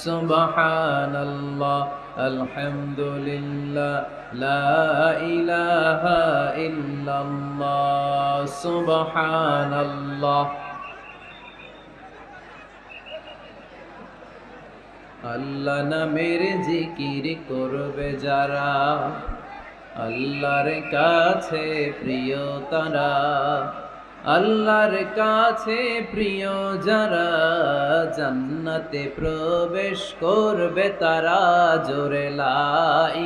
সুবহানাল্লাহ, আলহামদুলিল্লাহ, লা ইলাহা ইল্লাল্লাহ, সুবহানাল্লাহ। আল্লাহ নামের জিকির করবে যারা, আল্লাহর কাছে প্রিয় তারা, আল্লাহর কাছে প্রিয় যারা, জান্নাতে প্রবেশ করবে তারা। জোরে লা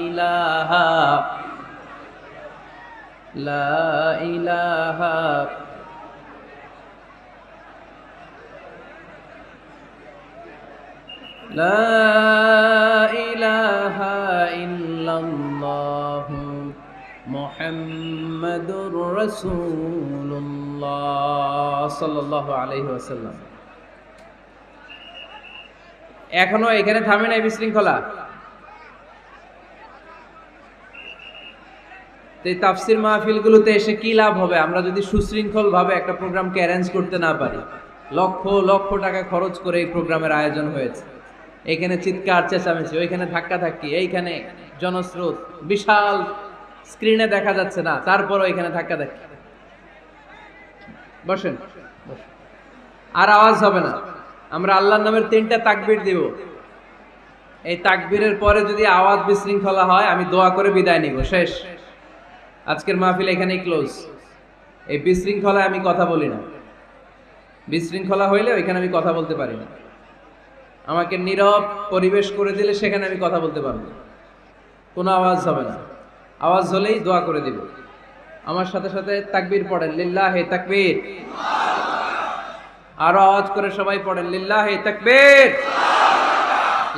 ইলাহা, লা ইলাহা, লা ইলাহা ইল্লাল্লাহু মুহাম্মাদুর রাসূলুল্লাহ সাল্লাল্লাহু আলাইহি ওয়াসাল্লাম। এখনো এখানে থামে নাই বিশৃঙ্খলা। এই তাফসীর মাহফিলগুলোতে এসে কি লাভ হবে আমরা যদি সুশৃঙ্খল ভাবে একটা প্রোগ্রামকে অ্যারেঞ্জ করতে না পারি? লক্ষ লক্ষ টাকা খরচ করে এই প্রোগ্রামের আয়োজন হয়েছে। এখানে চিৎকার চেঁচামেচি, ওইখানে ধাক্কাধাক্কি, এইখানে জনস্রোত, বিশাল স্ক্রিনে দেখা যাচ্ছে না, তারপরও এখানে ধাক্কাধাক্কি। বসেন, আর আওয়াজ হবে না। আমরা আল্লাহর নামের 3টা তাকবীর দিব। এই তাকবীরের পরে যদি আওয়াজ বিশৃঙ্খলা হয়, আমি দোয়া করে বিদায় নিব। শেষ, আজকের মাহফিল এখানেই ক্লোজ। এই বিশৃঙ্খলায় আমি কথা বলি না। বিশৃঙ্খলা হইলে ওইখানে আমি কথা বলতে পারি না। আমাকে নীরব পরিবেশ করে দিলে সেখানে আমি কথা বলতে পারবো না। কোনো আওয়াজ হবে না। আওয়াজ হলেই দোয়া করে দিব। আমার সাথে সাথে তাকবীর পড়েন, লিল্লাহি তাকবীর। আরো আওয়াজ করে সবাই পড়েন, লিল্লাহি তাকবীর,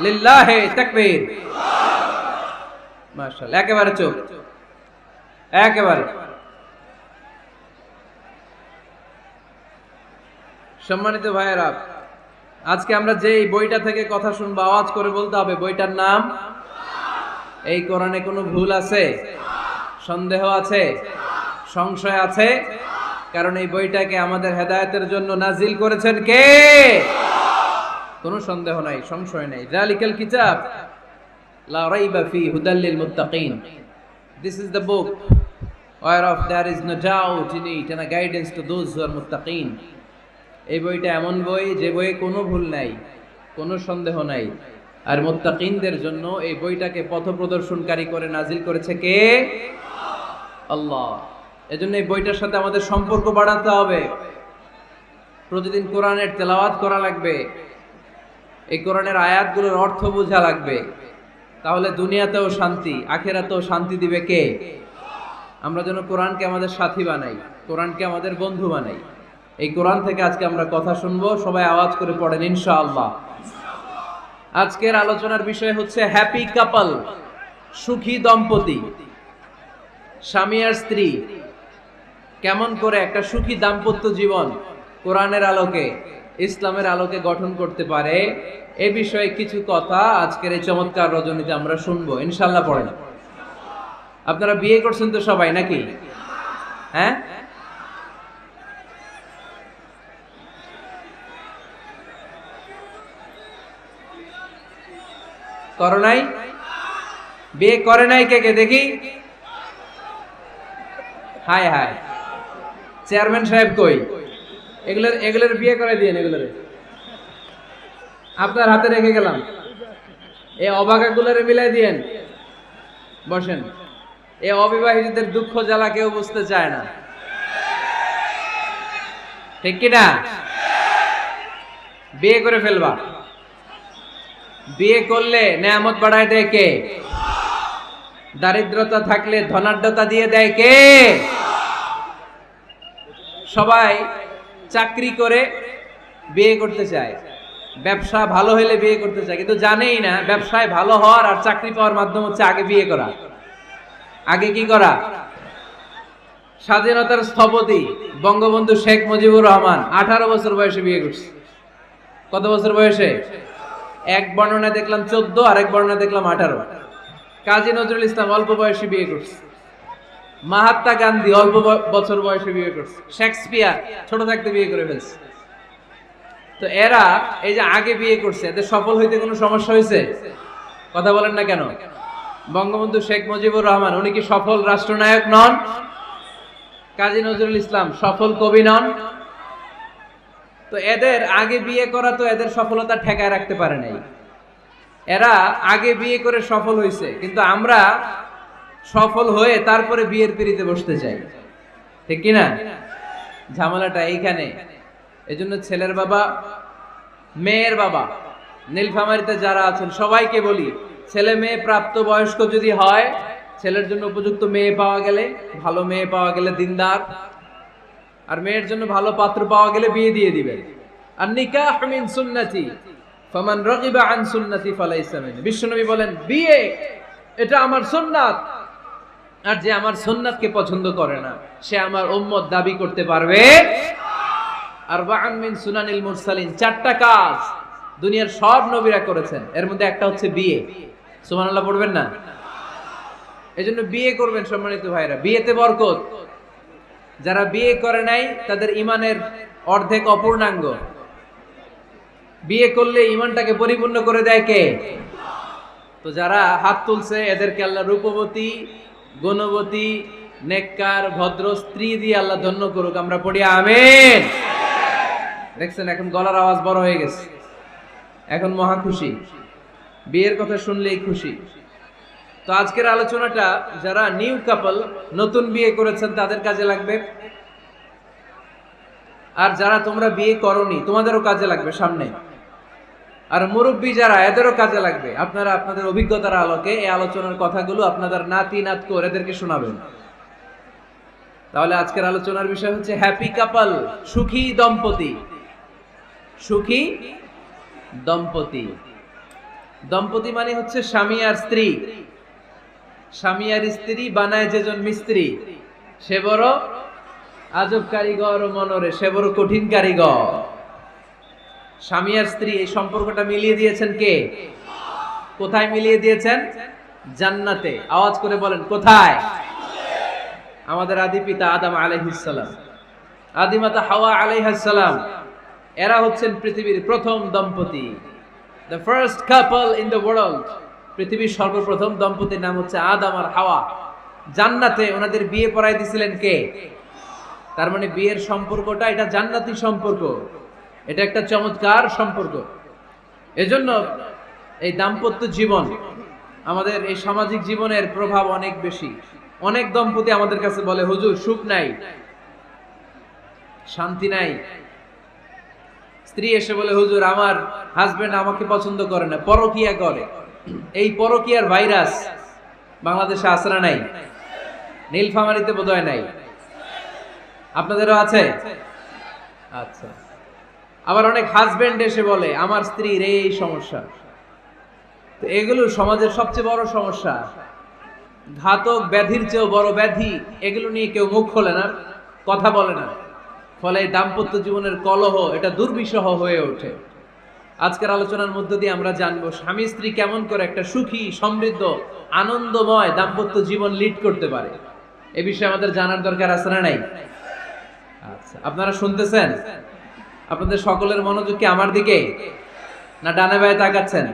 লিল্লাহি তাকবীর। মাশাআল্লাহ, একেবারে চুপ, একেবারে। সম্মানিত ভাইয়েরা, আজকে আমরা যে বইটা থেকে কথা শুনবো, আওয়াজ করে বলতে হবে বইটার নাম। এই কোরআনে কোনো ভুল আছে? সন্দেহ আছে? সংশয় আছে? কারণ এই বইটাকে আমাদের হেদায়েতের জন্য নাজিল করেছেন কে? কোনো সন্দেহ নাই, সংশয় নাই। যালিকাল কিতাব লা রাইবা ফি হুদাল লিল মুত্তাকিন। This is the book whereof there is no doubt in it and a guidance to those who are muttaqin. এই বইটা এমন বই যে বইয়ে কোনো ভুল নাই, কোনো সন্দেহ নাই। আর মুত্তাকিনদের জন্য এই বইটাকে পথ প্রদর্শনকারী করে নাজিল করেছে কে? আল্লাহ। এজন্য এই বইটার সাথে আমাদের সম্পর্ক বাড়াতে হবে। প্রতিদিন কোরআনের তেলাওয়াত করা লাগবে। এই কোরআনের আয়াতগুলোর অর্থ বোঝা লাগবে। তাহলে দুনিয়াতেও শান্তি, আখিরাতেও শান্তি দিবে কে? আমরা যেন কোরআনকে আমাদের সাথী বানাই, কোরআনকে আমাদের বন্ধু বানাই। এই কোরআন থেকে আজকে আমরা কথা শুনবো। সবাই আওয়াজ করে পড়েন ইনশাআল্লাহ। আজকের আলোচনার বিষয় হচ্ছে হ্যাপি কাপল, সুখী দম্পতি। স্বামী আর স্ত্রী কেমন করে একটা সুখী দাম্পত্য জীবন কোরআনের আলোকে, ইসলামের আলোকে গঠন করতে পারে, এ বিষয়ে কিছু কথা আজকের এই চমৎকার রজনীতে আমরা শুনবো ইনশাআল্লাহ। পড়েন। আপনারা বিয়ে করছেন তো সবাই নাকি? হ্যাঁ, করো নাই? বিয়ে করে নাই কে কে দেখি? হায় হায়, চেয়ারম্যান সাহেব কই? এগুলোর বিয়ে করে দিয়েন। এগুলোর আপনার হাতে রেখে গেলাম। এই অবাকাগুলোরে মিলাই দিয়েন। বসেন। এই অবিবাহিতদের দুঃখ জ্বালা কেউ বুঝতে চায় না, ঠিক কিনা? বিয়ে করে ফেলবা। বিয়ে করলে নেয়ামত বাড়ায় দেয় কে? দারিদ্রতা থাকলে ধনাঢ্যতা দিয়ে দেয় কে? সবাই চাকরি করে বিয়ে করতে চায়, ব্যবসা ভালো হলে বিয়ে করতে চায়, কিন্তু জানেই না ব্যবসায় ভালো হওয়ার আর চাকরি পাওয়ার মাধ্যম হচ্ছে আগে বিয়ে করা। আগে কি করা? স্বাধীনতার স্থপতি বঙ্গবন্ধু শেখ মুজিবুর রহমান 18 বছর বয়সে বিয়ে করছে। কত বছর বয়সে? এক বর্ণনা দেখলাম 14, আর এক বর্ণনা দেখলাম 18। কাজী নজরুল ইসলাম অল্প বয়সে বিয়ে করছে। মহাত্মা গান্ধী অল্প বছর বয়সে বিয়ে করছে। শেক্সপিয়ার ছোট থাকতে বিয়ে করে ফেলছে। তো তো এরা এই যে আগে বিয়ে করছে, এদের সফল হইতে কোনো সমস্যা হয়েছে? কথা বলেন না কেন? বঙ্গবন্ধু শেখ মুজিবুর রহমান উনি কি সফল রাষ্ট্রনায়ক নন? কাজী নজরুল ইসলাম সফল কবি নন? তো এদের আগে বিয়ে করা তো এদের সফলতা ঠেকায় রাখতে পারে নাই। এরা আগে বিয়ে করে সফল হয়েছে, কিন্তু আমরা সফল হয়ে তারপরে বিয়ের পিড়িতে বসতে চাই, ঠিক কিনা? ঝামেলাটা এইখানে। এজন্য ছেলের বাবা, মেয়ের বাবা, নীলফামারীতে যারা আছেন সবাইকে বলি, ছেলে মেয়ে প্রাপ্ত বয়স্ক যদি হয়, ছেলের জন্য উপযুক্ত মেয়ে পাওয়া গেলে, ভালো মেয়ে পাওয়া গেলে দিনদার, আর মেয়ের জন্য ভালো পাত্র পাওয়া গেলে বিয়ে দিয়ে দিবেন। আর নিকাহ মিন সুন্নতি ফামান রাগিবা আন সুন্নতি ফালাইসা মিন। বিশ্বনবী বলেন, বিয়ে এটা আমার সুন্নাত, আর যে আমার সুন্নাতকে পছন্দ করে না সে আমার উম্মত দাবি করতে পারবে। আরবাআন মিন সুনানিল মুরসালিন, চারটা কাজ দুনিয়ার সব নবীরা করেছেন, এর মধ্যে একটা হচ্ছে বিয়ে। সুবহানাল্লাহ পড়বেন না? এজন্য বিয়ে করবেন সম্মানিত ভাইরা, বিয়েতে বরকত। যারা বিয়ে করে নাই তাদের ঈমানের অর্ধেক অপূর্ণাঙ্গ। বিয়ে করলে ঈমানটাকে পরিপূর্ণ করে দেয় কে? তো যারা হাত তুলছে এদেরকে আল্লাহ রূপবতী, গুণবতী, নেককার, ভদ্র স্ত্রী দিয়ে আল্লাহ ধন্য করুক। আমরা পড়ি আমিন। দেখছেন এখন গলার আওয়াজ বড় হয়ে গেছে, এখন মহা খুশি, বিয়ের কথা শুনলেই খুশি। তো আজকের আলোচনাটা যারা নিউ কাপল, নতুন বিয়ে করেছেন তাদের কাজে লাগবে, আর যারা তোমরা বিয়ে করোনি তোমাদেরও কাজে লাগবে সামনে, আর মুরব্বী যারা এদেরও কাজে লাগবে। আপনারা আপনাদের অভিজ্ঞতার আলোকে এই আলোচনার কথাগুলো আপনাদের নাতি নাতকো এদেরকে শোনাবেন। তাহলে আজকের আলোচনার বিষয় হচ্ছে হ্যাপি কাপল, সুখী দম্পতি। সুখী দম্পতি, দম্পতি মানে হচ্ছে স্বামী আর স্ত্রী। স্বামী আর স্ত্রী বানায় যেজন মিস্ত্রি, সে বড় আজব কারিগর ও মনরে, সে বড় কঠিন কারিগর। স্বামী আর স্ত্রী এই সম্পর্কটা মিলিয়ে দিয়েছেন কে? কোথায় মিলিয়ে দিয়েছেন? জান্নাতে। আওয়াজ করে বলেন কোথায়? আমাদের আদি পিতা আদম আলাইহিস সালাম, আদি মাতা হাওয়া আলাইহিস সালাম, এরা হচ্ছেন পৃথিবীর প্রথম দম্পতি, the first couple in the world। পৃথিবীর সর্বপ্রথম দম্পতির নাম হচ্ছে আদম আর হাওয়া। জান্নাতে ওনাদের বিয়ে পড়াই দিছিলেন কে? তার মানে বিয়ের সম্পর্কটা এটা জান্নাতি সম্পর্ক, এটা একটা চমৎকার সম্পর্ক। এজন্য এই দাম্পত্য জীবন আমাদের এই সামাজিক জীবনের প্রভাব অনেক বেশি। অনেক দম্পতি আমাদের কাছে বলে, হুজুর সুখ নাই, শান্তি নাই। স্ত্রী এসে বলে, হুজুর আমার হাজবেন্ড আমাকে পছন্দ করে না, পরকিয়া করে। এই পরকিয়ার ভাইরাস বাংলাদেশে আসরা নাই, নীলফামারীতে বোধহয় নাই, আপনাদেরও আছে? আচ্ছা। আবার অনেক হাজবেন্ড এসে বলে, আমার স্ত্রীর এই সমস্যা। তো এগুলো সমাজের সবচেয়ে বড় সমস্যা, ঘাতক ব্যাধির চেয়েও বড় ব্যাধি। এগুলো নিয়ে কেউ মুখ খোলে না, কথা বলে না, ফলে দাম্পত্য জীবনের কলহ এটা দুর্বিষহ হয়ে ওঠে। আজকের আলোচনার মধ্য দিয়ে আমরা জানবো স্বামী স্ত্রী কেমন করে একটা সুখী, সমৃদ্ধ, আনন্দময় দাম্পত্য জীবন লিড করতে পারে। এ বিষয়ে আমাদের জানার দরকার আছে না নাই? আচ্ছা, আপনারা শুনতেছেন? আপনাদের সকলের মনোযোগ কি আমার দিকে, না ডানে বায়ে তাকাচ্ছেন?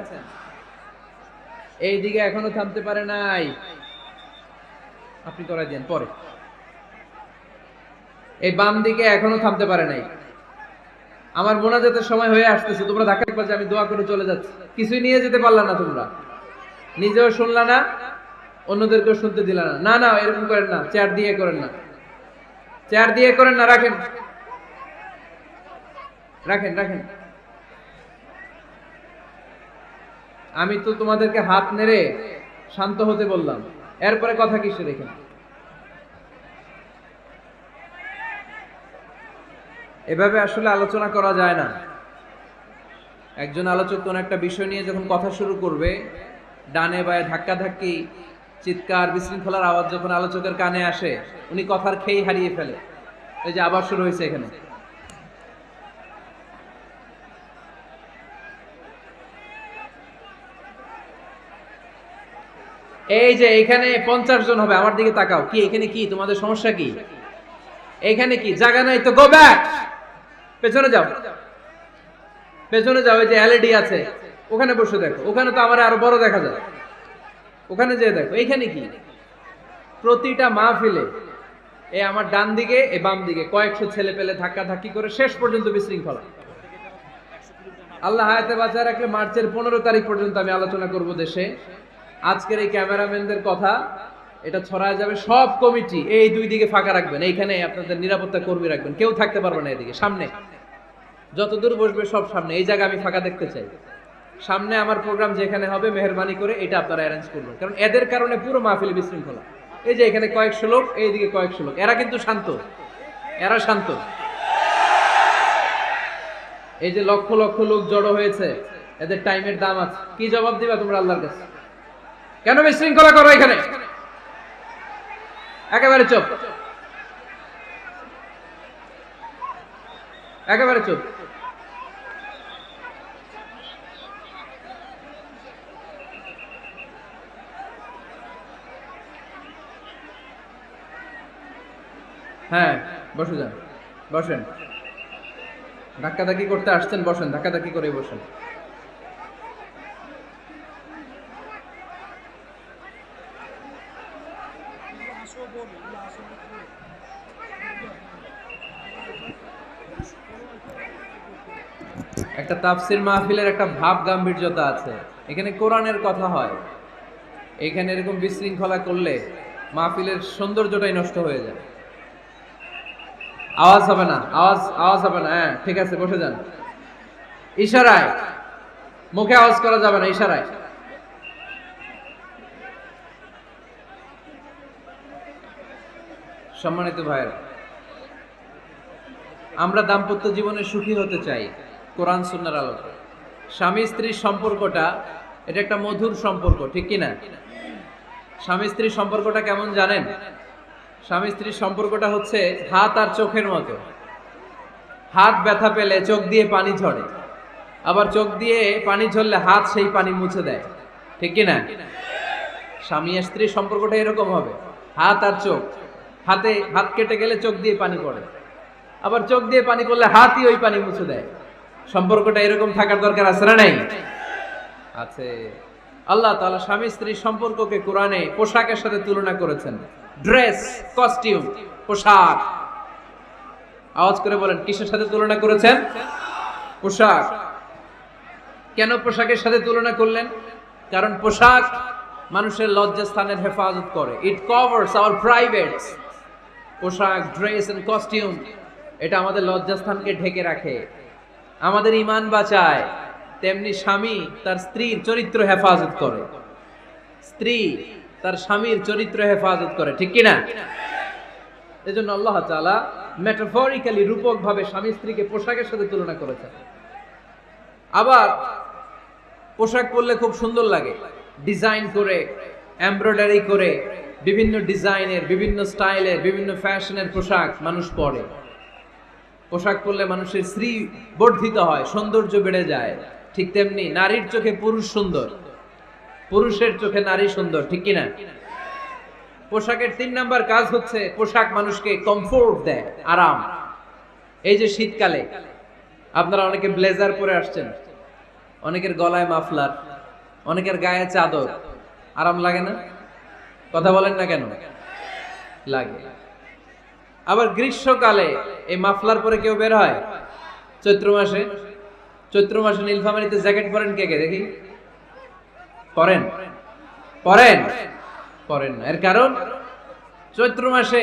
এই দিকে এখনো থামতে পারে নাই, আপনি করাই দেন পরে। এই বাম দিকে এখনো থামতে পারে নাই। আমার মোনাজাতের সময় হয়ে আসতেছে, তোমরা ধাক্কা পাচ্ছে, আমি দোয়া করে চলে যাচ্ছি। কিছুই নিয়ে যেতে পারলা না তোমরা, নিজেও শুনলা না, অন্যদেরকেও শুনতে দিলা না। না না, এরকম করেন না, চেয়ার দিয়ে করেন না, চেয়ার দিয়ে করেন না, রাখেন রাখেন রাখেন। আমি তো তোমাদেরকে হাত নেড়ে শান্ত হতে বললাম, এরপরে কথা কিসে রেখেন? এভাবে আসলে আলোচনা করা যায় না। একজন আলোচক কোন একটা বিষয় নিয়ে যখন কথা শুরু করবে, ডানে বায়ে ধাক্কা ধাক্কি, চিৎকার, বিশৃঙ্খলার আওয়াজ যখন আলোচকের কানে আসে, উনি কথার খেই হারিয়ে ফেলে। এই যে আবার শুরু হয়েছে এখানে। এই যে এখানে 50 জন হবে, আমার দিকে তাকাও। কি এখানে কি তোমাদের সমস্যা কি? এখানে কি জায়গা নাই তো গো ব্যাক, পেছনে যাও। পেছনে যাও, ওই যে এলইডি আছে, ওখানে বসে দেখো, ওখানে তো আমার আরো বড় দেখা যায়, ওখানে যেয়ে দেখো। এইখানে কি প্রতিটা মাহফিলে এই আমার ডান দিকে এই বাম দিকে কয়েকশো ছেলে পেলে ধাক্কা ধাক্কি করে শেষ পর্যন্ত বিশৃঙ্খলা। আল্লাহ হায়াতে বাঁচায় রাখলে মার্চের 15 তারিখ পর্যন্ত আমি আলোচনা করব দেশে। আজকের এই ক্যামেরাম্যানদের কথা এটা ছড়ায় যাবে, সব কমিটি এই দুই দিকে ফাঁকা রাখবেন, এইখানে আপনাদের নিরাপত্তা কর্মী রাখবেন, কেউ থাকতে পারবে না এদিকে। সামনে যতদূর বসবে সব সামনে, এই জায়গা আমি ফাঁকা দেখতে চাই। সামনে আমার প্রোগ্রাম যেখানে হবে মেহেরবানি করে এটা আপনারা অ্যারেঞ্জ করবেন, কারণ এদের কারণে পুরো মাহফিল বিশৃঙ্খলা। এই যে এখানে কয়েকশো লোক, এইদিকে কয়েকশো লোক, এরা কিন্তু শান্ত, এরা শান্ত। এই যে লক্ষ লক্ষ লোক জড়ো হয়েছে, এদের টাইমের দাম আছে। কি জবাব দিবা তোমরা আল্লাহর কাছে? কেন বিশৃঙ্খলা করো এখানে? একেবারে চুপ, একেবারে চুপ। হ্যাঁ বসে যান, বসেন। ধাক্কাধাক্কি করতে আসছেন, বসেন, ধাক্কাধাক্কি করে বসেন। একটা তাফসির মাহফিলের একটা ভাব গাম্ভীর্যতা আছে, এখানে কোরআনের কথা হয়। এখানে এরকম বিশৃঙ্খলা করলে মাহফিলের সৌন্দর্যটাই নষ্ট হয়ে যায়। আওয়াজ হবে না, আওয়াজ হবে না। হ্যাঁ ঠিক আছে, বসে যান। ইশারায়, মুখে আওয়াজ করা যাবে না, ইশারায়। সম্মানিত ভাইয়েরা, আমরা দাম্পত্য জীবনে সুখী হতে চাই কোরআন সুন্নাহর আলোকে। স্বামী স্ত্রীর সম্পর্কটা এটা একটা মধুর সম্পর্ক, ঠিক কি না? স্বামী স্ত্রীর সম্পর্কটা কেমন জানেন? স্বামী স্ত্রীর সম্পর্কটা হচ্ছে হাত আর চোখের মতো। হাত ব্যথা পেলে চোখ দিয়ে পানি ঝরে, আবার চোখ দিয়ে পানি ঝরলে হাত সেই পানি মুছে দেয়, ঠিক কি না? স্বামী আর স্ত্রীর সম্পর্কটা এরকম হবে, হাত আর চোখ। হাত কেটে গেলে চোখ দিয়ে পানি পড়ে, আবার চোখ দিয়ে পানি পড়লে হাতই ওই পানি মুছে দেয়। সম্পর্কটা এরকম থাকার দরকার আছে না নাই? আছে। আল্লাহ তাআলা স্বামী স্ত্রীর সম্পর্ককে কোরআনে পোশাকের সাথে তুলনা করেছেন। ড্রেস, কস্টিউম, পোশাক। আওয়াজ করে বলেন, কিসের সাথে তুলনা করেছেন? পোশাক। কেন পোশাকের সাথে তুলনা করলেন? কারণ পোশাক মানুষের লজ্জাস্থানের হেফাজত করে। ইট কভারস আওয়ার প্রাইভেটস। পোশাক, ড্রেস এন্ড কস্টিউম এটা আমাদের লজ্জাস্থানকে ঢেকে রাখে, আমাদের ঈমান বাঁচায়। তেমনি স্বামী তার স্ত্রীর চরিত্র হেফাজত করে, স্ত্রী তার স্বামীর চরিত্র হেফাজত করে, ঠিক কি না? এজন্য আল্লাহ তাআলা মেটাফরিক্যালি, রূপক ভাবে স্বামী স্ত্রীকে পোশাকের সাথে তুলনা করেছেন। আবার পোশাক পরলে খুব সুন্দর লাগে, ডিজাইন করে, এমব্রয়ডারি করে, বিভিন্ন ডিজাইনের, বিভিন্ন স্টাইলের, বিভিন্ন ফ্যাশনের পোশাক মানুষ পরে। পোশাক পরলে মানুষের শ্রী বর্ধিত হয়, সৌন্দর্য বেড়ে যায়। ঠিক তেমনি নারীর চোখে পুরুষ সুন্দর, পুরুষের চোখে নারী সুন্দর, ঠিক কিনা? পোশাকের 3 নাম্বার কাজ হচ্ছে পোশাক মানুষকে কমফোর্ট দেয়, আরাম। এই যে শীতকালে আপনারা অনেকে ব্লেজার পরে আসছেন, অনেকের গলায় মাফলার, অনেকের গায়ে চাদর, আরাম লাগে না? কথা বলেন না কেন? লাগে। আবার গ্রীষ্মকালে এই মাফলার পরে কেউ বের হয়? চৈত্র মাসে, চৈত্র মাসে নীলফামারীতে জ্যাকেট পরেন কে কে দেখি? পরেন? পরেন? পরেন না। এর কারণ চৈত্র মাসে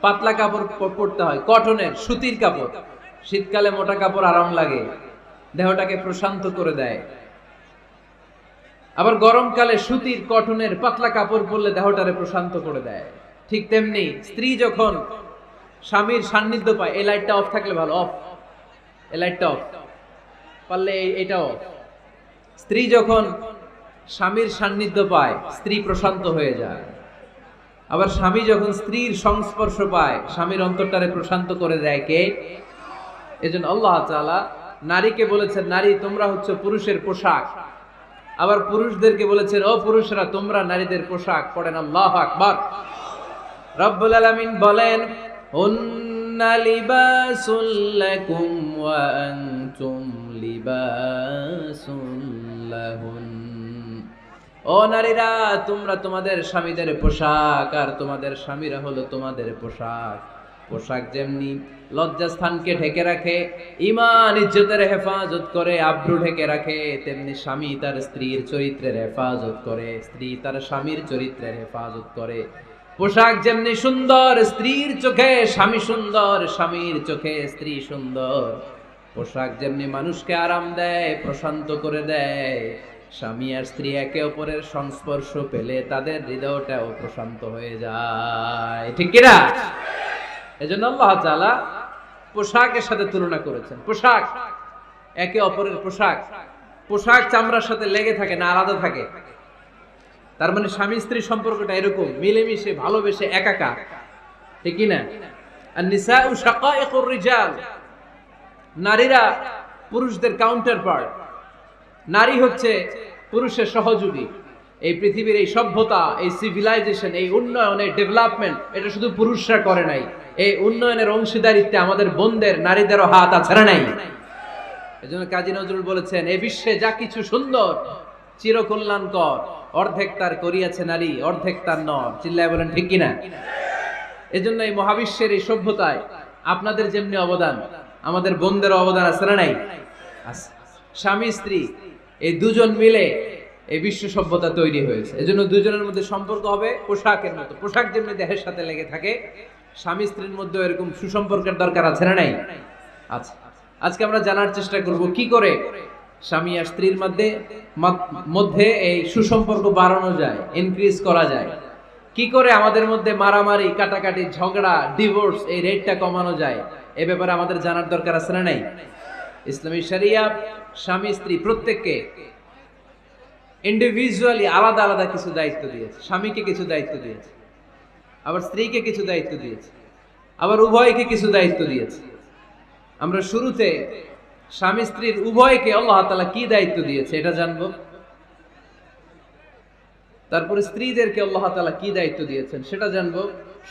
পাতলা কাপড় পরতে হয়, কটনের, সুতির কাপড়। শীতকালে মোটা কাপড় আরাম লাগে, দেহটাকে প্রশান্ত করে দেয়। আবার গরমকালে সুতির, কটনের পাতলা কাপড় পরলে দেহটারে প্রশান্ত করে দেয়। ঠিক তেমনি স্ত্রী যখন স্বামীর সান্নিধ্য পায়, এই লাইটটা অফ থাকলে ভালো, অফ, এই লাইটটা অফ, পারলে এটা অফ। স্ত্রী যখন স্বামীর সান্নিধ্য পায়, স্ত্রী প্রশান্ত হয়ে যায়। আবার স্বামী যখন স্ত্রীর সংস্পর্শ পায়, স্বামীর অন্তরটারে প্রশান্ত করে দেয় কে? এজন্য আল্লাহ তাআলা নারীকে বলেছেন, নারী তোমরা হচ্ছে পুরুষের পোশাক। আবার পুরুষদেরকে বলেছেন, ও পুরুষরা তোমরা নারীদের পোশাক। পড়েন আল্লাহু আকবার। রব্বুল আলামিন বলেন, হুন্না লিবাসুল লাকুম ওয়া আনতুম লিবাসুন লাহুন। ও নারীরা, তোমরা তোমাদের স্বামীদের পোশাক, আর তোমাদের স্বামীরা হলো তোমাদের পোশাক। পোশাক যেমনি লজ্জাস্থানকে ঢেকে রাখে, ঈমান ইজ্জতের হেফাজত করে, আব্রু ঢেকে রাখে, তেমনি স্বামী তার স্ত্রীর চরিত্রের হেফাজত করে, স্ত্রী তার স্বামীর চরিত্রের হেফাজত করে। পোশাক যেমনি সুন্দর, স্ত্রীর চোখে স্বামী সুন্দর, স্বামীর চোখে স্ত্রী সুন্দর। পোশাক যেমনি মানুষকে আরাম দেয়, প্রশান্ত করে দেয়, স্বামী আর স্ত্রী একে অপরের সংস্পর্শ পেলে তাদের হৃদয়টাও প্রশান্ত হয়ে যায়, ঠিক কিনা? এজন্য আল্লাহ তাআলা পোশাকের সাথে তুলনা করেছেন। পোশাক একে অপরের পোশাক, পোশাক চামড়ার সাথে লেগে থাকে না, আলাদা থাকে। তার মানে স্বামী স্ত্রী সম্পর্কটা এরকম মিলেমিশে ভালোবেসে একাকার, ঠিক কিনা? আর নিসাউ শাকাইকুর রিজাল, নারীরা পুরুষদের কাউন্টার পার্ট। নারী হচ্ছে পুরুষের সহযোগী। এই পৃথিবীর এই সভ্যতা, এই সিভিলাইজেশন, এই উন্নয়ন, এই ডেভেলপমেন্ট, এটা শুধু পুরুষরা করে নাই। এই উন্নয়নের অংশীদারিত্বে আমাদের বোনদের, নারীদেরও হাত আছে না নাই? এজন্য কাজী নজরুল বলেছেন, এ বিশ্বে যা কিছু সুন্দর চিরকল্যাণকর, অর্ধেক তার করিয়াছে নারী, অর্ধেক তার নর। চিল্লায় বলেন ঠিক কিনা? এজন্য এই মহাবিশ্বের এই সভ্যতায় আপনাদের যেমনি অবদান, আমাদের বোনদেরও অবদান আছে না নাই? আছে। স্বামী স্ত্রী এই দুজন মিলে এই বিশ্ব সভ্যতা তৈরি হয়েছে। এজন্য দুজনের মধ্যে সম্পর্ক হবে পোশাকের মতো। পোশাক যেমনি দেহের সাথে লেগে থাকে, স্বামী স্ত্রীর মধ্যে এরকম সুসম্পর্কের দরকার আছে না নাই? আচ্ছা, আজকে আমরা জানার চেষ্টা করব কি করে স্বামী আর স্ত্রীর মধ্যে এই সুসম্পর্ক বাড়ানো যায়, ইনক্রিজ করা যায়। কি করে আমাদের মধ্যে মারামারি, কাটাকাটি, ঝগড়া, ডিভোর্স এই রেটটা কমানো যায়, এ ব্যাপারে আমাদের জানার দরকার আছে না নাই? ইসলামী শরিয়া স্বামী স্ত্রী প্রত্যেককে ইন্ডিভিজুয়ালি আলাদা আলাদা কিছু দায়িত্ব দিয়েছে। স্বামীকে কিছু দায়িত্ব দিয়েছে, আবার স্ত্রীকে কিছু দায়িত্ব দিয়েছে, আবার উভয়কে কিছু দায়িত্ব দিয়েছে। আমরা শুরুতে স্বামী স্ত্রীর উভয়কে আল্লাহ তাআলা কি দায়িত্ব দিয়েছে এটা জানবো। তারপরে স্ত্রীদেরকে আল্লাহ তাআলা কি দায়িত্ব দিয়েছেন সেটা জানবো।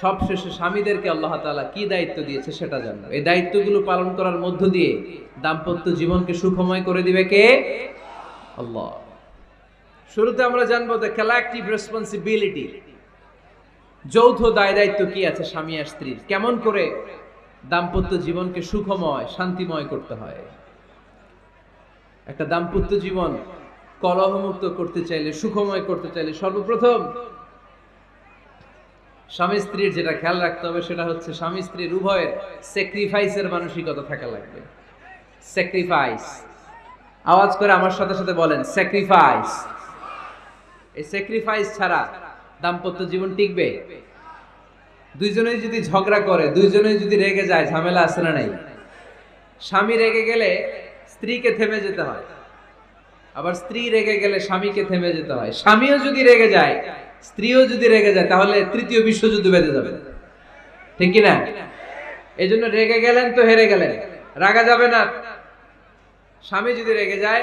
সবশেষে স্বামীদেরকে আল্লাহ তাআলা কি দায়িত্ব দিয়েছে সেটা জানবো। এই দায়িত্বগুলো পালন করার মধ্য দিয়ে দাম্পত্য জীবনকে সুখময় করে দিবে কে? আল্লাহ। শুরুতে আমরা জানবো দ্য কালেকটিভ রেসপন্সিবিলিটি, যৌথ দায় দায়িত্ব কি আছে স্বামী আর স্ত্রীর, কেমন করে দাম্পত্য জীবনকে সুখময় শান্তিময় করতে হয়। একটা দাম্পত্য জীবন কলহমুক্ত করতে চাইলে, সুখময় করতে চাইলে সর্বপ্রথম স্বামী স্ত্রীর যেটা খেয়াল রাখতে হবে সেটা হচ্ছে স্বামী স্ত্রীর উভয়ের স্যাক্রিফাইসের মানসিকতা থাকা লাগবে। স্যাক্রিফাইস, আওয়াজ করে আমার সাথে সাথে বলেন স্যাক্রিফাইস। এই স্যাক্রিফাইস ছাড়া দাম্পত্য জীবন টিকবে? দুইজনেই যদি ঝগড়া করে, দুইজনেই যদি রেগে যায়, ঝামেলা আছে না নাই? স্বামী রেগে গেলে স্ত্রীকে থেমে যেতে হয়, আবার স্ত্রী রেগে গেলে স্বামীকে থেমে যেতে হয়। স্বামীও যদি রেগে যায়, স্ত্রীও যদি রেগে যায়, তাহলে তৃতীয় বিশ্বযুদ্ধ বেঁধে যাবে, ঠিক কিনা? এই জন্য রেগে গেলেন তো হেরে গেলেন, রাগা যাবে না। স্বামী যদি রেগে যায়,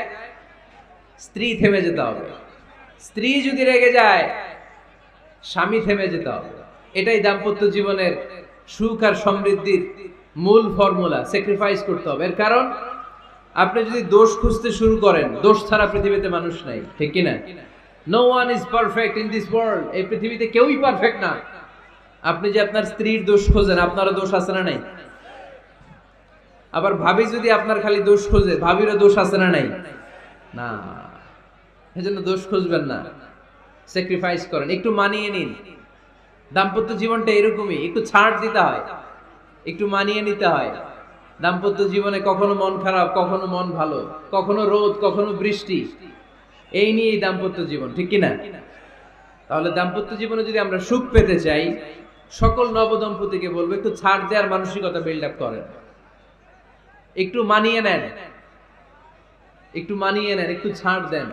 স্ত্রী থেমে যেতে হবে। স্ত্রী যদি রেগে যায়, স্বামী থেমে যেতে হবে। এটাই দাম্পত্য জীবনের সুখ আর সমৃদ্ধির মূল ফর্মুলা। স্যাক্রিফাইস করতে হবে। এর কারণ আপনি যদি দোষ খুঁজতে শুরু করেন, দোষ ছাড়া পৃথিবীতে মানুষ নাই, ঠিক কিনা? No one is perfect in this world. এই পৃথিবীতে কেউই পারফেক্ট না। আপনি যে আপনার স্ত্রীর দোষ খোঁজেন, আপনারও দোষ আছে না নাই? আবার ভাবি যদি আপনার খালি দোষ খোঁজে, ভাবিরও দোষ আছে না নাই? না, এজন্য দোষ খুঁজবেন না, স্যাক্রিফাইস করেন, একটু মানিয়ে নিন। দাম্পত্য জীবনটা এরকমই, একটু ছাড় দিতে হয়, একটু মানিয়ে নিতে হয়। দাম্পত্য জীবনে কখনো মন খারাপ, কখনো মন ভালো, কখনো রোদ, কখনো বৃষ্টি, এই নিয়েই দাম্পত্য জীবন, ঠিক কিনা? তাহলে দাম্পত্য জীবনে যদি আমরা সুখ পেতে চাই, সকল নবদম্পতিকে বলবো একটু ছাড় দেওয়ার মানসিকতা বিল্ড আপ করেন। একটু মানিয়ে নেন, একটু মানিয়ে নেন, একটু ছাড় দেন,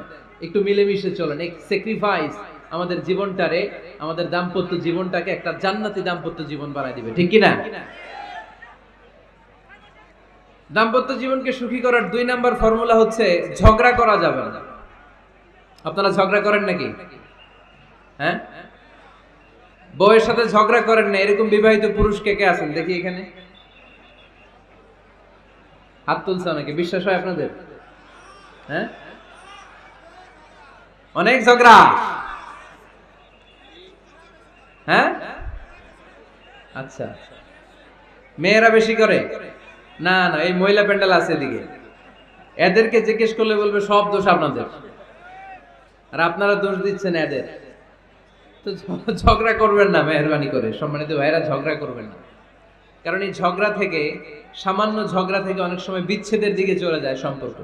একটু মিলেমিশে চলেন। এক স্যাক্রিফাইস আমাদের জীবনটারে, আমাদের দাম্পত্য জীবনটাকে একটা জান্নাতি দাম্পত্য জীবন বানায় দিবে, ঠিক কিনা? দাম্পত্য জীবনকে সুখী করার 2 নাম্বার ফর্মুলা হচ্ছে ঝগড়া করা যাবে না। আপনারা ঝগড়া করেন নাকি? হ্যাঁ, বউয়ের সাথে ঝগড়া করেন না এরকম বিবাহিত পুরুষ কে কে আছেন দেখি এখানে? হাত তুলছে অনেকে, বিশ্বাস হয় আপনাদের? হ্যাঁ, অনেক ঝগড়া। হ্যাঁ, আচ্ছা, মেয়েরা বেশি করে? না না, এই মহিলা প্যান্ডেল আছে এদিকে, এদেরকে জিজ্ঞেস করলে বলবে সব দোষ আপনাদের, আর আপনারা দোষ দিচ্ছেন এদের। তো ঝগড়া করবেন না মেহরবানি করে, সম্মানিত ভাইরা, ঝগড়া করবেন না। কারণ এই ঝগড়া থেকে, সামান্য ঝগড়া থেকে অনেক সময় বিচ্ছেদের দিকে চলে যায় সম্পর্ক।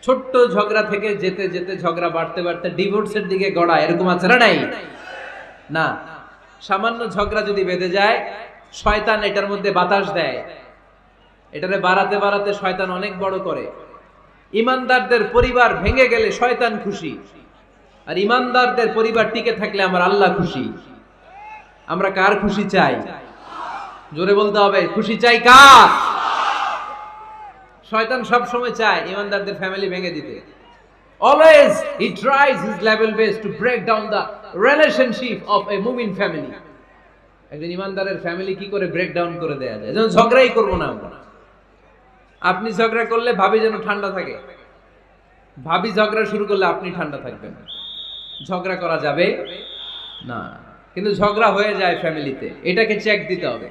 ছোট্ট ঝগড়া থেকে যেতে যেতে ঝগড়া বাড়তে বাড়তে ডিভোর্সের দিকে গড়ায়, এরকম আছে না নাই? না, সামান্য ঝগড়া যদি বেঁধে যায়, শয়তান এটার মধ্যে বাতাস দেয়, এটারে বাড়াতে বাড়াতে শয়তান অনেক বড় করে। ইমানদারদের পরিবার ভেঙে গেলে শয়তান খুশি, আর ইমানদারদের পরিবার টিকে থাকলে আমার আল্লাহ খুশি। আমরা কার খুশি চাই? জোরে বলতে হবে, খুশি চাই কার? শয়তান সব সময় চায় ইমানদারদের ফ্যামিলি ভেঙে দিতে। Always he tries his level best to break down the relationship of a mu'min family. একজন ইমানদারের ফ্যামিলি কি করে ব্রেক ডাউন করে দেয়া যায়? যেন ঝগড়াই করবো না আমরা। আপনি ঝগড়া করলে ভাবি যেন ঠান্ডা থাকে, ভাবি ঝগড়া শুরু করলে আপনি ঠান্ডা থাকবেন। ঝগড়া করা যাবে না, কিন্তু ঝগড়া হয়ে যায় ফ্যামিলিতে, এটাকে চেক দিতে হবে।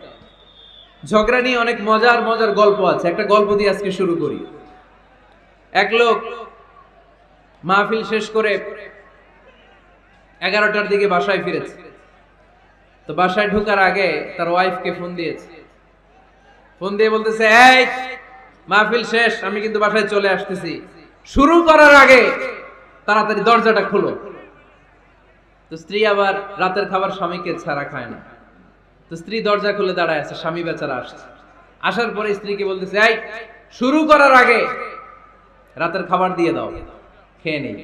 ঝগড়া নিয়ে অনেক মজার মজার গল্প আছে, একটা গল্প দিয়ে আজকে শুরু করি। এক লোক মাহফিল শেষ করে 11টার দিকে বাসায় ফিরেছে। তো বাসায় ঢোকার আগে তার ওয়াইফকে ফোন দিয়েছে, ফোন দিয়ে বলতেছে, এই মাহফিল শেষ, আমি কিন্তু বাসায় চলে আসতেছি, শুরু করার আগে তাড়াতাড়ি দরজাটা খুলো। তো স্ত্রী আবার রাতের খাবার স্বামীকে ছাড়া খায় না, তো স্ত্রী দরজা খুলে দাঁড়ায় আছে, স্বামী বেচারা আসছে। আসার পরে স্ত্রীকে বলতেছে, এই শুরু করার আগে রাতের খাবার দিয়ে দাও, খেয়ে নেই।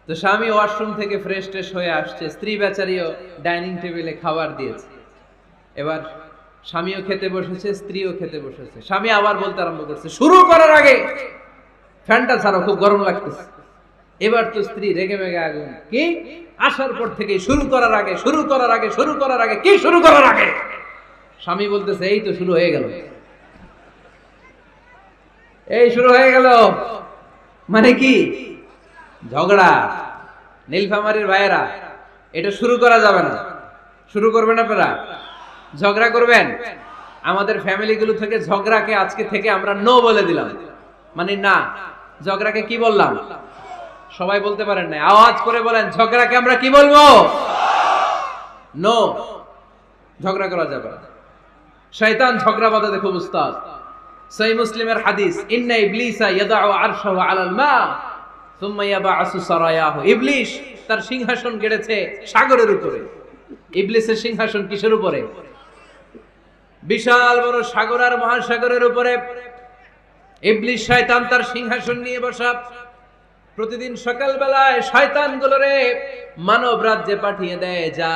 তো স্বামী ওয়াশরুম থেকে ফ্রেশ ট্রেশ হয়ে আসছে, স্ত্রী বেচারিও ডাইনিং টেবিলে খাবার দিয়েছে। এবার স্বামীও খেতে বসেছে, স্ত্রীও খেতে বসেছে। স্বামী আবার বলতে আরম্ভ করছে, শুরু করার আগে ফ্যানটা ছাড়ো, খুব গরম লাগতেছে। এবার তো স্ত্রী রেগে মেগে আগুন, কি আসার পর থেকে শুরু করার আগে, শুরু করার আগে, শুরু করার আগে, কি শুরু করার আগে? স্বামী বলতেছে, এই তো শুরু হয়ে গেল, এই শুরু হয়ে গেল। মানে কি? ঝগড়া। নীলফামারীর ভাইয়েরা, এটা শুরু করা যাবে না। শুরু করবেন আপনারা? ঝগড়া করবেন? আমাদের ফ্যামিলিগুলো থেকে ঝগড়াকে আজকে থেকে আমরা নো বলে দিলাম, মানে না। ঝগড়াকে কি বললাম? সবাই বলতে পারেন না, আওয়াজ করে বলেন, ঝগড়াকে আমরা কি বলবো? নো। ঝগড়া করা যাবে না। শয়তান ঝগড়া বাঁধাতে খুব উস্তাদ। সহিহ মুসলিমের হাদিস, ইন্না ইবলিসা ইয়াদাউ আরশাহু আলাল মা সুম্মা ইয়াবআসু সারায়াহু। ইবলিস তার সিংহাসন গেড়েছে সাগরের উপরে। ইবলিসের সিংহাসন কিসের উপরে? বিশাল বড় সাগর আর মহাসাগরের উপরে ইবলিস শয়তান তার সিংহাসন নিয়ে বসা। প্রতিদিন সকাল বেলায় শয়তানগুলোরে মানব রাজ্যে পাঠিয়ে দেয়, যা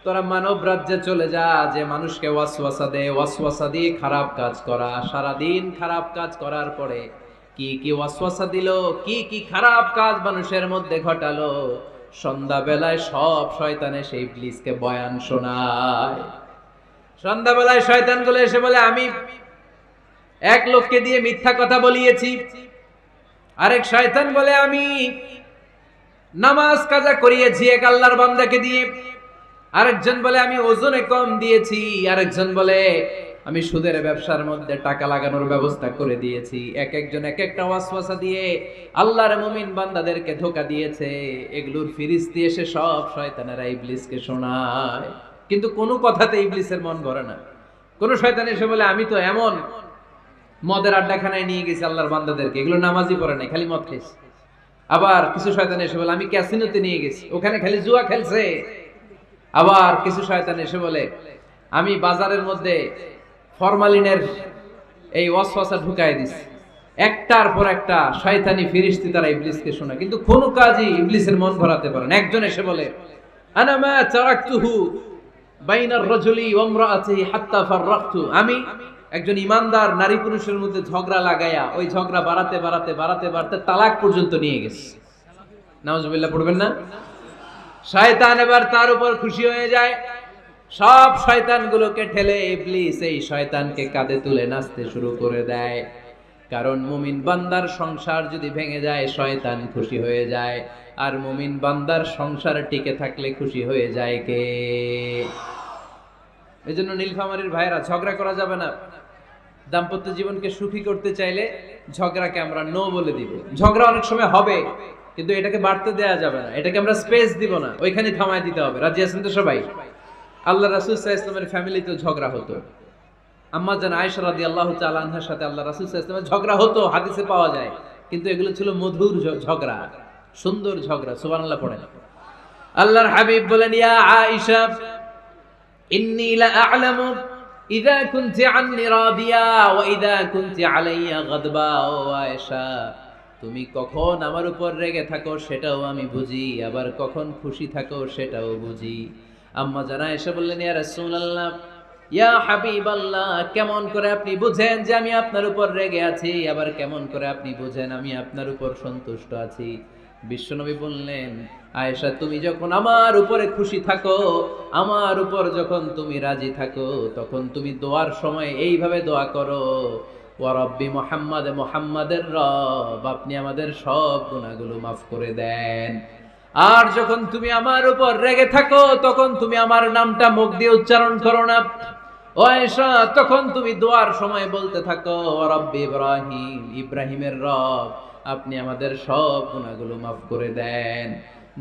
তোরা মানব রাজ্যে চলে যা, যে মানুষকে ওয়াসওয়াসা দেয়, ওয়াসওয়াসা দিয়ে খারাপ কাজ করা। সারাদিন খারাপ কাজ করার পরে কি কি ওয়াসওয়াসা দিল, কি কি খারাপ কাজ মানুষের মধ্যে ঘটালো, সন্ধ্যা বেলায় সব শয়তানে সেই ইবলিসকে বয়ান শোনায়। সন্ধ্যা বেলায় শয়তানগুলো এসে বলে, আমি এক লোককে দিয়ে মিথ্যা কথা বলিয়েছি। আরেক শয়তান বলে, আমি নামাজ কাজা করিয়েছি এক আল্লাহর বান্দাকে দিয়ে। আরেকজন বলে, আমি ওজনে কম দিয়েছি। আরেকজন বলে, আমি সুদের ব্যবসার মধ্যে টাকা লাগানোর ব্যবস্থা করে দিয়েছি। এক একজন এক একটা ওয়াসওয়াসা দিয়ে আল্লাহর মুমিন বান্দাদেরকে ধোঁকা দিয়েছে। এগুলোর ফিরিস্তি এসে সব শয়তানেরা ইবলিসকে শোনায়, কিন্তু কোনো কথাতে ইবলিসের মন ভরে না। কোন শয়তান এসে বলে, আমি তো এমন মদের আড্ডাখানায় নিয়ে গেছি আল্লাহর বান্দাদেরকে, এগুলো নামাজই পড়ে নাই, খালি মদ খেয়েছে। আবার কিছু শয়তান এসে বলে, আমি ক্যাসিনোতে নিয়ে গেছি, ওখানে খালি জুয়া খেলছে। আবার কিছু শয়তান এসে বলে, আমি বাজারের মধ্যে ফরমালিনের এই ওয়াসওয়াসা ঢুকায় দিছি। একটার পর একটা শয়তানি ফিরিস্তি তারা ইবলিসকে শোনায়, কিন্তু কোনো কাজই ইবলিসের মন ভরাতে পারে না। একজন এসে বলে, আনা মা তারাকতুহু বাইনার রাজুলি ওয়া ইমরাআতিহি হাত্তা ফাররাকতু। আমি একজন ইমানদার নারী পুরুষের মধ্যে ঝগড়া লাগায়া ওই ঝগড়া বাড়াতে বাড়াতে বাড়াতে বাড়াতে তালাক পর্যন্ত নিয়ে গেছে। নাউজুবিল্লাহ পড়বেন না? শয়তান এবার তার উপর খুশি হয়ে যায়। সব শয়তানগুলোকে ঠেলে ইবলিস এই শয়তানকে কাঁধে তুলে নাচতে শুরু করে দেয়। কারণ মুমিন বান্দার সংসার যদি ভেঙে যায় শয়তান খুশি হয়ে যায়, আর মুমিন বান্দার সংসার টিকে থাকলে খুশি হয়ে যায় কে? এজন্য নীলফামারীর ভাইরা, ঝগড়া করা যাবে না। দাম্পত্য জীবনকে সুখী করতে চাইলে ঝগড়াকে আমরা নো বলে দিব। ঝগড়া অনেক সময় হবে, কিন্তু এটাকে বাড়তে দেয়া যাবে না, এটাকে আমরা স্পেস দিব না, ওইখানে থামায় দিতে হবে। রাজি আছেন তো সবাই? আল্লাহ রাসূল সাল্লাল্লাহু আলাইহি ওয়াসাল্লামের ফ্যামিলিতেও ঝগড়া হতো। আম্মা জান আয়েশা রাদিয়াল্লাহু তাআলা আনহার সাথে আল্লাহ রাসূল সাল্লাল্লাহু আলাইহি ওয়াসাল্লামের ঝগড়া হতো, হাদিসে পাওয়া যায়। কিন্তু এগুলো ছিল মধুর ঝগড়া, সুন্দর ঝগড়া। সুবহানাল্লাহ পড়েন। আল্লাহর হাবিব বলেন, ইয়া আয়েশা ইন্নী লা আ'লামু ইযা কুনতি আন্নী রাদিয়া ওয়া ইযা কুনতি আলাইয়া গাদবা। ও আয়েশা, তুমি কখন আমার উপর রেগে থাকো সেটাও আমি বুঝি, আবার কখন খুশি থাকো সেটাও বুঝি। আম্মা জান আয়েশা বললেন, ইয়া রাসূলুল্লাহ, ইয়া হাবিবাল্লাহ, কেমন করে আপনি বুঝেন যে আমি আপনার উপর রেগে আছি, আবার কেমন করে আপনি বুঝেন আমি আপনার উপর সন্তুষ্ট আছি? বিশ্বনবী বললেন, আয়েশা, তুমি যখন আমার উপরে খুশি থাকো, আমার উপর যখন তুমি রাজি থাকো, তখন তুমি দোয়ার সময় এইভাবে দোয়া করো, ওয়া রব্বি মুহাম্মাদ, মুহাম্মাদের রব, আপনি আমাদের সব গুনাহগুলো মাফ করে দেন। আর যখন তুমি আমার উপর রেগে থাকো, তখন তুমি আমার নামটা মুখ দিয়ে উচ্চারণ করো না। ও আয়েশা, তখন তুমি দোয়ার সময় বলতে থাকো, ওয়া রব্বি ইব্রাহিম, ইব্রাহিমের রব, আপনি আমাদের সব গুনাহগুলো মাফ করে দেন।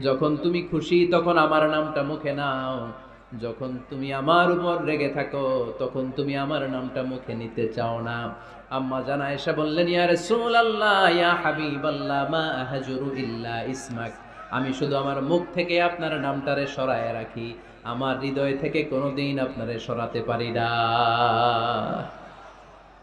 যখন তুমি খুশি তখন আমার নামটা মুখে নাও, যখন তুমি আমার উপর রেগে থাকো তখন তুমি আমার নামটা মুখে নিতে চাও না। আম্মা জান আয়েশা বললেন, ইয়া রাসূলুল্লাহ, ইয়া হাবিবাল্লাহ, মা আহজুরু ইল্লা ইসমাক, আমি শুধু আমার মুখ থেকে আপনার নামটারে সরায় রাখি, আমার হৃদয় থেকে কোনোদিন আপনারে সরাতে পারি না।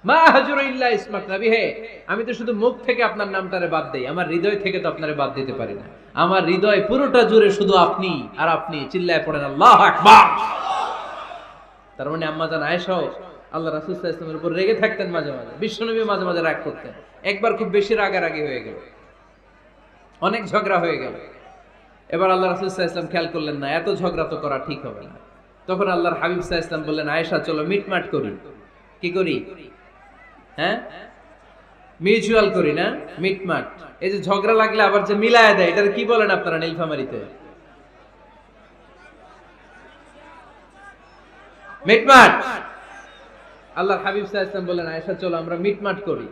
মা আহজুরু ইল্লা ইসমাক, নবী হে, আমি তো শুধু মুখ থেকে আপনার নামটারে বাদ দেই, আমার হৃদয় থেকে তো আপনারে বাদ দিতে পারি না। আমার হৃদয় পুরোটা জুড়ে শুধু আপনি আর আপনি। চিল্লায় পড়েন আল্লাহু আকবার। তার মানে আম্মা জান আয়েশাও আল্লাহ রাসূল সাল্লাল্লাহু আলাইহি ওয়াসাল্লামের উপর রেগে থাকতেন মাঝে মাঝে, বিশ্বনবী মাঝে মাঝে রাগ করতেন। একবার খুব বেশি রাগারাগি হয়ে গেল, অনেক ঝগড়া হয়ে গেল। এবার আল্লাহ রাসূল সাল্লাল্লাহু আলাইহি ওয়াসাল্লাম খেয়াল করলেন না, এত ঝগড়া তো করা ঠিক হবে না। তখন আল্লাহর হাবিব সাল্লাল্লাহু আলাইহি ওয়াসাল্লাম বললেন, আয়েশা, চলো মিটমাট করি। কি করি? হ্যাঁ, মিউচুয়াল করি না, মিটমাট। এই যে ঝগড়া লাগলে আবার যে মিলায় দেয়, এটার কি বলেন আপনারা নীলফামারীতে? মিটমাট। আল্লাহর হাবিব সাল্লাল্লাহু আলাইহি ওয়াসাল্লাম বললেন, আয়েশা, চলো আমরা মিটমাট করি,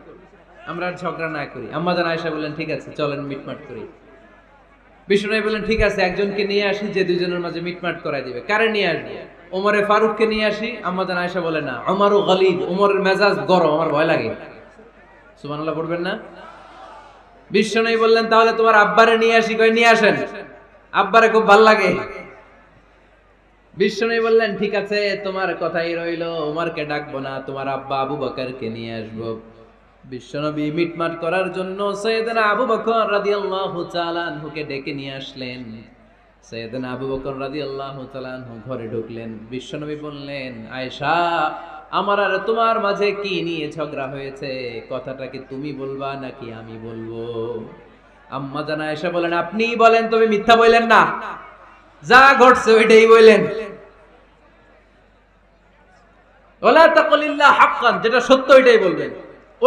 আমরা আর ঝগড়া না করি। আম্মা জান আয়েশা বললেন, ঠিক আছে, চলেন মিটমাট করি। বিষ্ণু বললেন, ঠিক আছে, একজনকে নিয়ে আসি যে দুজনের মাঝে মিটমাট করাই দিবে। কারে নিয়ে আসবো? ওমরে ফারুককে নিয়ে আসি। আম্মা জান আয়েশা বলে, না, ওমরও গালিদ, ওমরের মেজাজ গরম, আমার ভয় লাগে। সুবহানাল্লাহ পড়বেন না? বিষ্ণু বললেন, তাহলে তোমার আব্বারে নিয়ে আসি। কই, নিয়ে আসেন, আব্বারে খুব ভাল লাগে। বিষ্ণু বললেন, ঠিক আছে, তোমার কথাই রইলো, ওমরকে ডাকবো না, তোমার আব্বা আবু বকরকে নিয়ে আসবো। বিশ্বনবী মিটমাট করার জন্য সাইয়েদনা আবু বকর রাদিয়াল্লাহু তাআলা আনহুকে ডেকে নিয়ে আসলেন। সাইয়েদনা আবু বকর রাদিয়াল্লাহু তাআলা আনহু ঘরে ঢুকলেন। বিশ্বনবী বললেন, আয়েশা, আমার আর তোমার মাঝে কি নিয়ে ঝগড়া হয়েছে? কথাটা কি তুমি বলবা নাকি আমি বলবো? আম্মা জান আয়েশা বলেন, আপনিই বলেন, তবে মিথ্যা বললেন না, যা ঘটছে ওইটাই বললেন। ওয়ালা তাকুলিল্লাহ হাক্কান, যেটা সত্য ওইটাই বলবেন,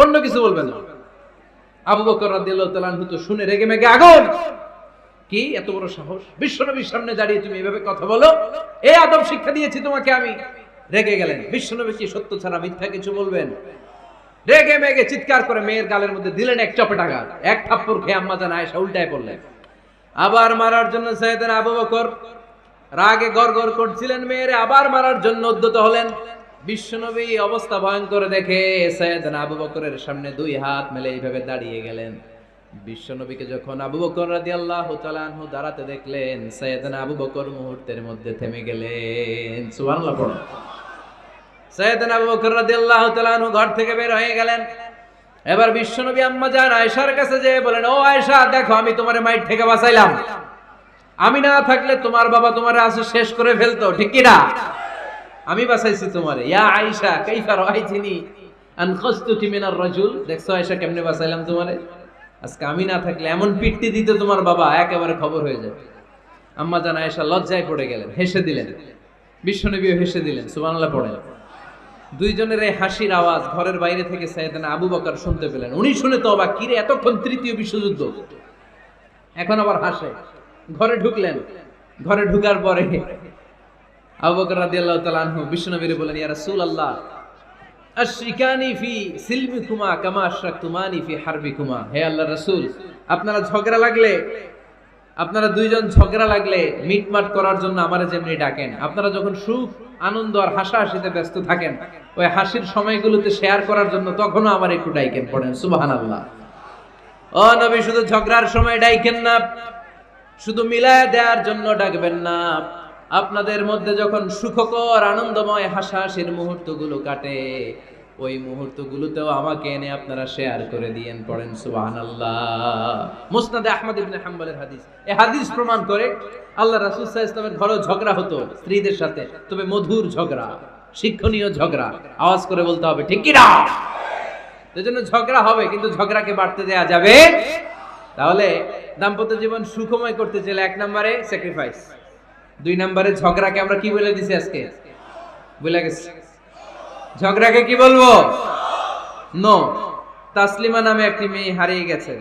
অন্য কিছু বলবেন না। আবু বকর রাদিয়াল্লাহু তাআলা আনহু তো শুনে রেগে মেগে আগুন। কি এত বড় সাহস, বিশ্বনবীর সামনে দাঁড়িয়ে তুমি এভাবে কথা বলো? এই আদব শিক্ষা দিয়েছি তোমাকে আমি। রেগে গেলেন। বিশ্বনবী কি সত্য ছাড়া মিথ্যা কিছু বলবেন? রেগে মেগে চিৎকার করে মেয়ের গালের মধ্যে দিলেন এক চপেটাঘাত। এক থাপ্পড় খেয়ে আম্মা জান আয়েশা উল্টায় পড়লেন। আবার মারার জন্য সাইয়েদনা আবু বকর রাগে গড়গড় করছিলেন, মেয়েরে আবার মারার জন্য উদ্যত হলেন। বিশ্বনবী অবস্থা ভয়ঙ্কর দেখে সাইয়েদনা আবু বকরের সামনে দুই হাত মেলে এইভাবে দাঁড়িয়ে গেলেন। বিশ্বনবীকে যখন আবু বকর রাদিয়াল্লাহু তাআলা আনহু দাঁড়াতে দেখলেন, সাইয়েদনা আবু বকর মুহূর্তের মধ্যে থেমে গেলেন। সুবহানাল্লাহ পড়ুন। সাইয়েদনা আবু বকর রাদিয়াল্লাহু তাআলা আনহু ঘর থেকে বের হয়ে গেলেন। এবার বিশ্বনবী আম্মা জান আয়েশার কাছে যেয়ে বলেন, ও আয়েশা, দেখো, আমি তোমারে মাইর থেকে বাঁচাইলাম। আমি না থাকলে তোমার বাবা তোমারে আসে শেষ করে ফেলতো, ঠিক কি না? আমি বাঁচাইছি তোমারে। ইয়া আয়েশা, কাইফা রাআইতিনি আন খাসতুকি মিনার রাজুল, দেখছো আয়েশা কেমনে বাঁচাইলাম তোমারে? আজকে আমি না থাকলে এমন পিট্টি দিত তোমার বাবা, একেবারে খবর হয়ে যায়। আম্মা জান আয়েশা লজ্জায় পড়ে গেলেন, হেসে দিলেন। বিশ্বনবীও হেসে দিলেন। সুবহানাল্লাহ পড়েন। দুইজনের এই হাসির আওয়াজ ঘরের বাইরে থেকে সাইয়েদনা আবু বকর শুনতে পেলেন। উনি শুনে তো অবাক, কিরে এতক্ষণ তৃতীয় বিশ্বযুদ্ধ, এখন আবার হাসে। ঘরে ঢুকলেন, ঘরে ঢুকার পরে আবু বকর রাদিয়াল্লাহু তাআলা আনহু বিশ্বনবীরে বলেন, ইয়া রাসূলুল্লাহ আশরিকানি ফি সিলমিকুমা কামা আশরাকতুমানি ফি হারবিকুমা। হে আল্লাহর রাসূল, আপনারা ঝগড়া লাগলে, আপনারা দুইজন ঝগড়া লাগলে মিটমাট করার জন্য আমারে যেমনি ডাকেন, আপনারা যখন সুখ আনন্দ আর হাসাহাসিতে ব্যস্ত থাকেন, ওই হাসির সময়গুলোতে শেয়ার করার জন্য তখনও আমার একটু ডাইকেন। পড়েন সুবহানাল্লাহ। ও নবী, শুধু ঝগড়ার সময় ডাইকেন না, শুধু মিলায়া দেওয়ার জন্য ডাকবেন না। আপনাদের মধ্যে যখন সুখকর আনন্দময় হাসাহাসির মুহূর্তগুলো কাটে, ওই মুহূর্তগুলোতেও আমাকে এনে আপনারা শেয়ার করে দিয়েন। পড়েন সুবহানাল্লাহ। মুসনাদে আহমদ ইবনে হাম্বলের হাদিস। এই হাদিস প্রমাণ করে আল্লাহ রাসূল সাল্লাল্লাহু আলাইহি ওয়াসাল্লামের ঘরেও ঝগড়া হতো স্ত্রীদের সাথে, তবে মধুর ঝগড়া, শিক্ষণীয় ঝগড়া। আওয়াজ করে বলতে হবে ঠিক কি না? এজন্য ঝগড়া হবে, কিন্তু ঝগড়াকে বাড়তে দেয়া যাবে। তাহলে দাম্পত্য জীবন সুখময় করতে চাইলে 1 নম্বরে স্যাক্রিফাইস, 2 নম্বরে ঝগড়াকে আমরা কি বলে দিছি আজকে? ভুলে গেছি। ঝগড়াকে কি বলবো? নো। তাসলিমা নামে একটি মেয়ে হারিয়ে গেছে।